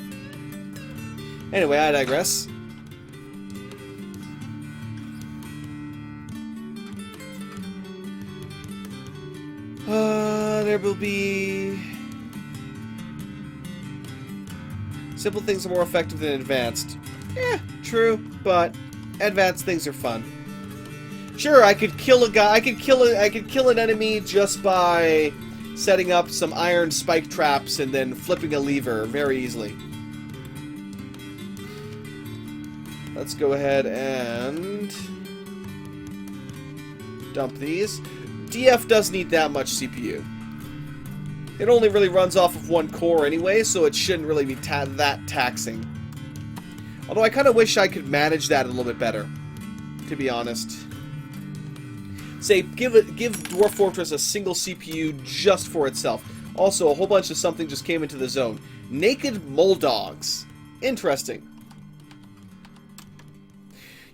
Anyway, I digress. There will be... Simple things are more effective than advanced. Eh, true, but advanced things are fun. Sure, I could kill a guy. I could kill an enemy just by setting up some iron spike traps and then flipping a lever very easily. Let's go ahead and dump these. DF doesn't need that much CPU. It only really runs off of one core anyway, so it shouldn't really be that taxing. Although I kind of wish I could manage that a little bit better, to be honest. Say, give Dwarf Fortress a single CPU just for itself. Also, a whole bunch of something just came into the zone. Naked mole dogs. Interesting.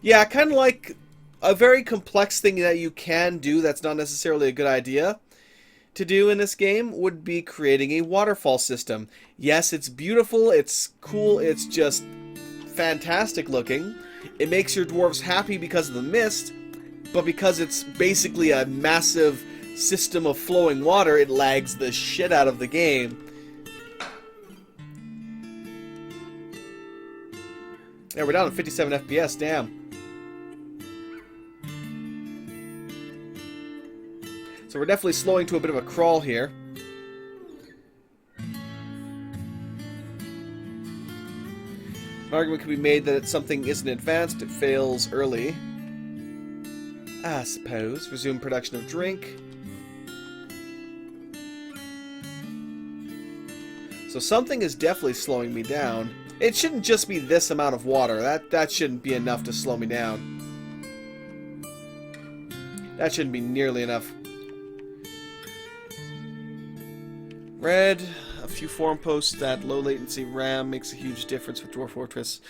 Yeah, kind of like a very complex thing that you can do that's not necessarily a good idea to do in this game would be creating a waterfall system. Yes, it's beautiful, it's cool, it's just fantastic looking. It makes your dwarves happy because of the mist, but because it's basically a massive system of flowing water, it lags the shit out of the game. Yeah, we're down to 57 FPS, damn. So we're definitely slowing to a bit of a crawl here. An argument could be made that something isn't advanced, it fails early. I suppose. Resume production of drink. So something is definitely slowing me down. It shouldn't just be this amount of water. That shouldn't be enough to slow me down. That shouldn't be nearly enough. Read a few forum posts that low latency RAM makes a huge difference with Dwarf Fortress.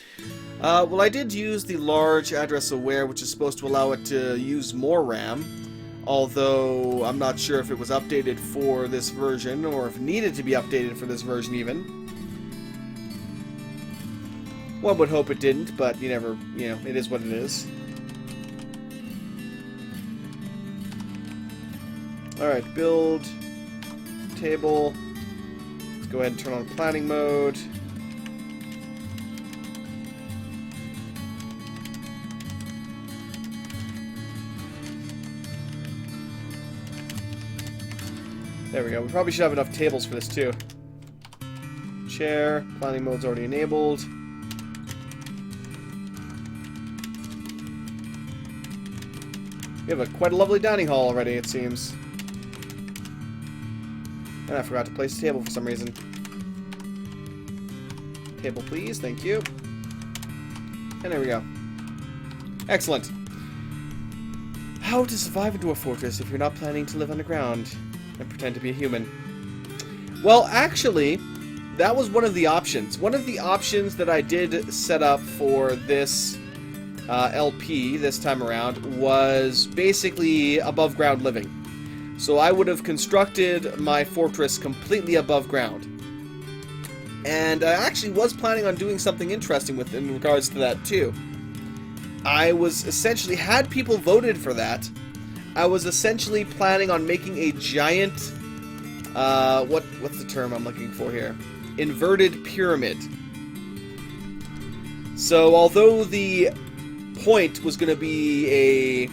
Well, I did use the large address aware, which is supposed to allow it to use more RAM, although I'm not sure if it was updated for this version or if it needed to be updated for this version even. One would hope it didn't, but you never, it is what it is. Alright, build table. Let's go ahead and turn on planning mode. There we go. We probably should have enough tables for this too. Chair. Planning mode's already enabled. We have quite a lovely dining hall already, it seems. And I forgot to place a table for some reason. Table, please. Thank you. And there we go. Excellent. How to survive into a fortress if you're not planning to live underground and pretend to be a human. Well, actually, that was one of the options. One of the options that I did set up for this LP this time around was basically above ground living. So I would have constructed my fortress completely above ground. And I actually was planning on doing something interesting in regards to that too. I was essentially, had people voted for that, I was essentially planning on making a giant, what's the term I'm looking for here? Inverted pyramid. So although the point was going to be a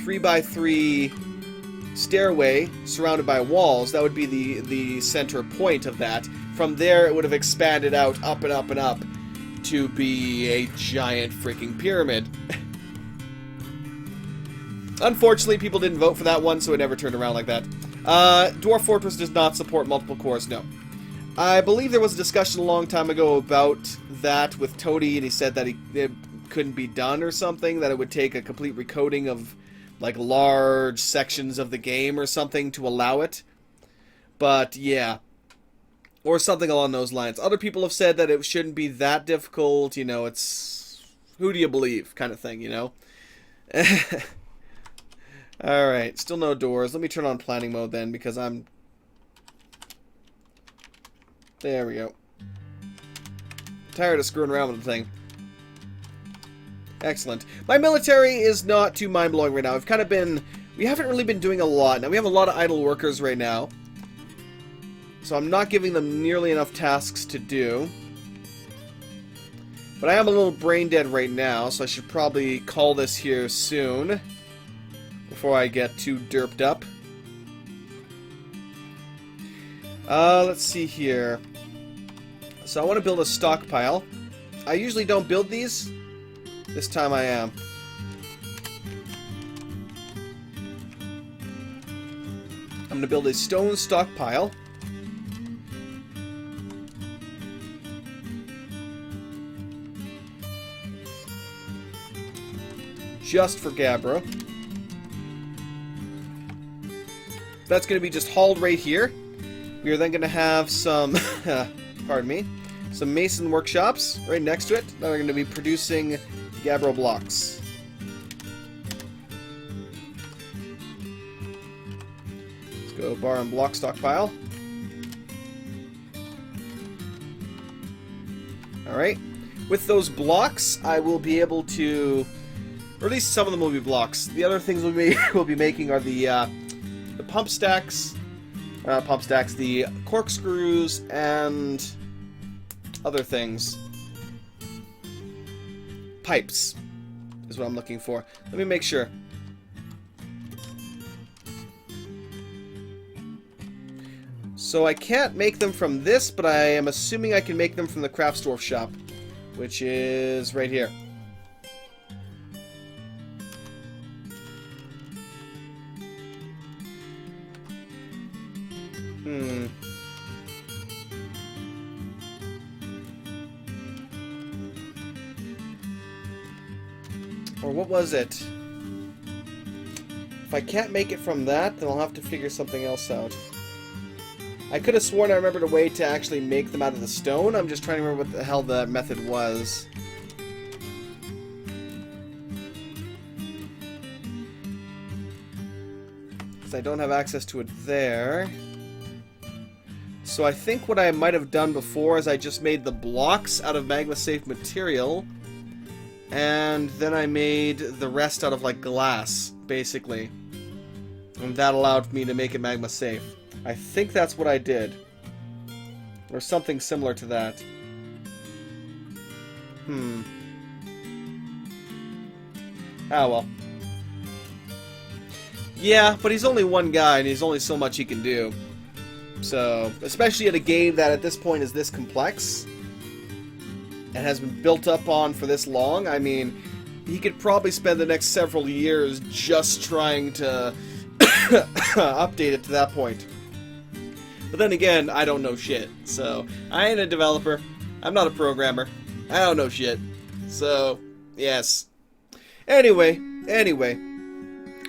3x3 stairway surrounded by walls, that would be the center point of that. From there, it would have expanded out up and up and up to be a giant freaking pyramid. Unfortunately, people didn't vote for that one, so it never turned around like that. Dwarf Fortress does not support multiple cores, no. I believe there was a discussion a long time ago about that with Toady, and he said that it couldn't be done or something, that it would take a complete recoding of like large sections of the game or something to allow it. But yeah. Or something along those lines. Other people have said that it shouldn't be that difficult, you know, it's who do you believe kind of thing, you know? Alright, still no doors. Let me turn on planning mode then, because I'm... There we go. Tired of screwing around with the thing. Excellent. My military is not too mind-blowing right now. I've kind of been... We haven't really been doing a lot. Now, we have a lot of idle workers right now. So I'm not giving them nearly enough tasks to do. But I am a little brain dead right now, so I should probably call this here soon. Before I get too derped up. Let's see here. So I want to build a stockpile. I usually don't build these. This time I am. I'm going to build a stone stockpile. Just for Gabbro. That's going to be just hauled right here. We are then going to have some, pardon me, some mason workshops right next to it that are going to be producing Gabbro blocks. Let's go bar and block stockpile. Alright. With those blocks, I will be able to... Or at least some of them will be blocks. The other things we'll be making are the pump stacks, the corkscrews, and other things. Pipes is what I'm looking for. Let me make sure. So I can't make them from this, but I am assuming I can make them from the Craftsdwarf shop, which is right here. Or what was it? If I can't make it from that, then I'll have to figure something else out. I could have sworn I remembered a way to actually make them out of the stone. I'm just trying to remember what the hell that method was. Because I don't have access to it there. So I think what I might have done before is I just made the blocks out of Magma safe material. And then I made the rest out of, like, glass, basically. And that allowed me to make it Magma safe. I think that's what I did. Or something similar to that. Ah, well. Yeah, but he's only one guy, and he's only so much he can do. So, especially at a game that at this point is this complex... and has been built up on for this long, I mean, he could probably spend the next several years just trying to update it to that point. But then again, I don't know shit. So, I ain't a developer. I'm not a programmer. I don't know shit. So, yes. Anyway.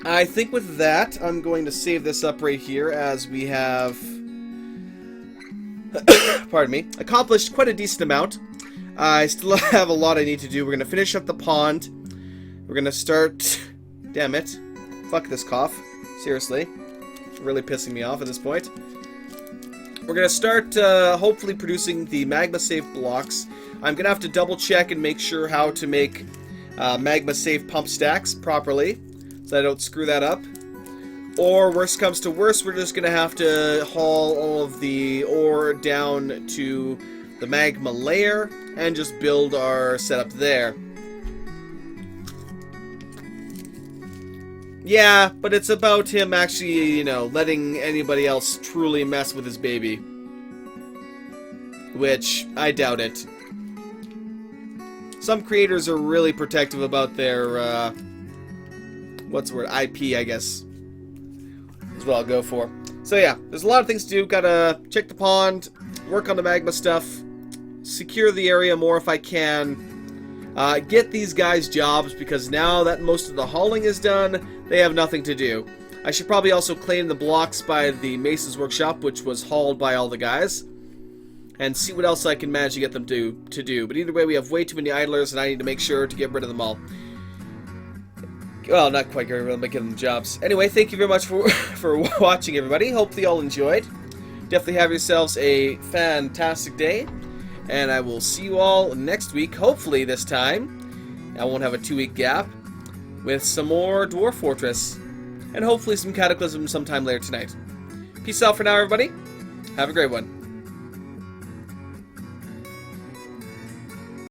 I think with that, I'm going to save this up right here as we have... pardon me. Accomplished quite a decent amount. I still have a lot I need to do. We're going to finish up the pond. We're going to start... Damn it. Fuck this cough. Seriously. It's really pissing me off at this point. We're going to start hopefully producing the magma safe blocks. I'm going to have to double check and make sure how to make magma safe pump stacks properly so I don't screw that up. Or worst comes to worst, we're just going to have to haul all of the ore down to the magma layer and just build our setup there. Yeah, but it's about him actually, you know, letting anybody else truly mess with his baby. Which, I doubt it. Some creators are really protective about their, what's the word? IP, I guess. Is what I'll go for. So yeah, there's a lot of things to do. Gotta check the pond, work on the magma stuff, secure the area more if I can. Get these guys jobs, because now that most of the hauling is done, they have nothing to do. I should probably also claim the blocks by the Mason's Workshop, which was hauled by all the guys, and see what else I can manage to get them to do. But either way, we have way too many idlers, and I need to make sure to get rid of them all. Well, not quite get rid of them, but give them jobs. Anyway, thank you very much for watching, everybody. Hopefully you all enjoyed. Definitely have yourselves a fantastic day. And I will see you all next week, hopefully this time. I won't have a 2-week gap, with some more Dwarf Fortress. And hopefully some Cataclysm sometime later tonight. Peace out for now, everybody. Have a great one.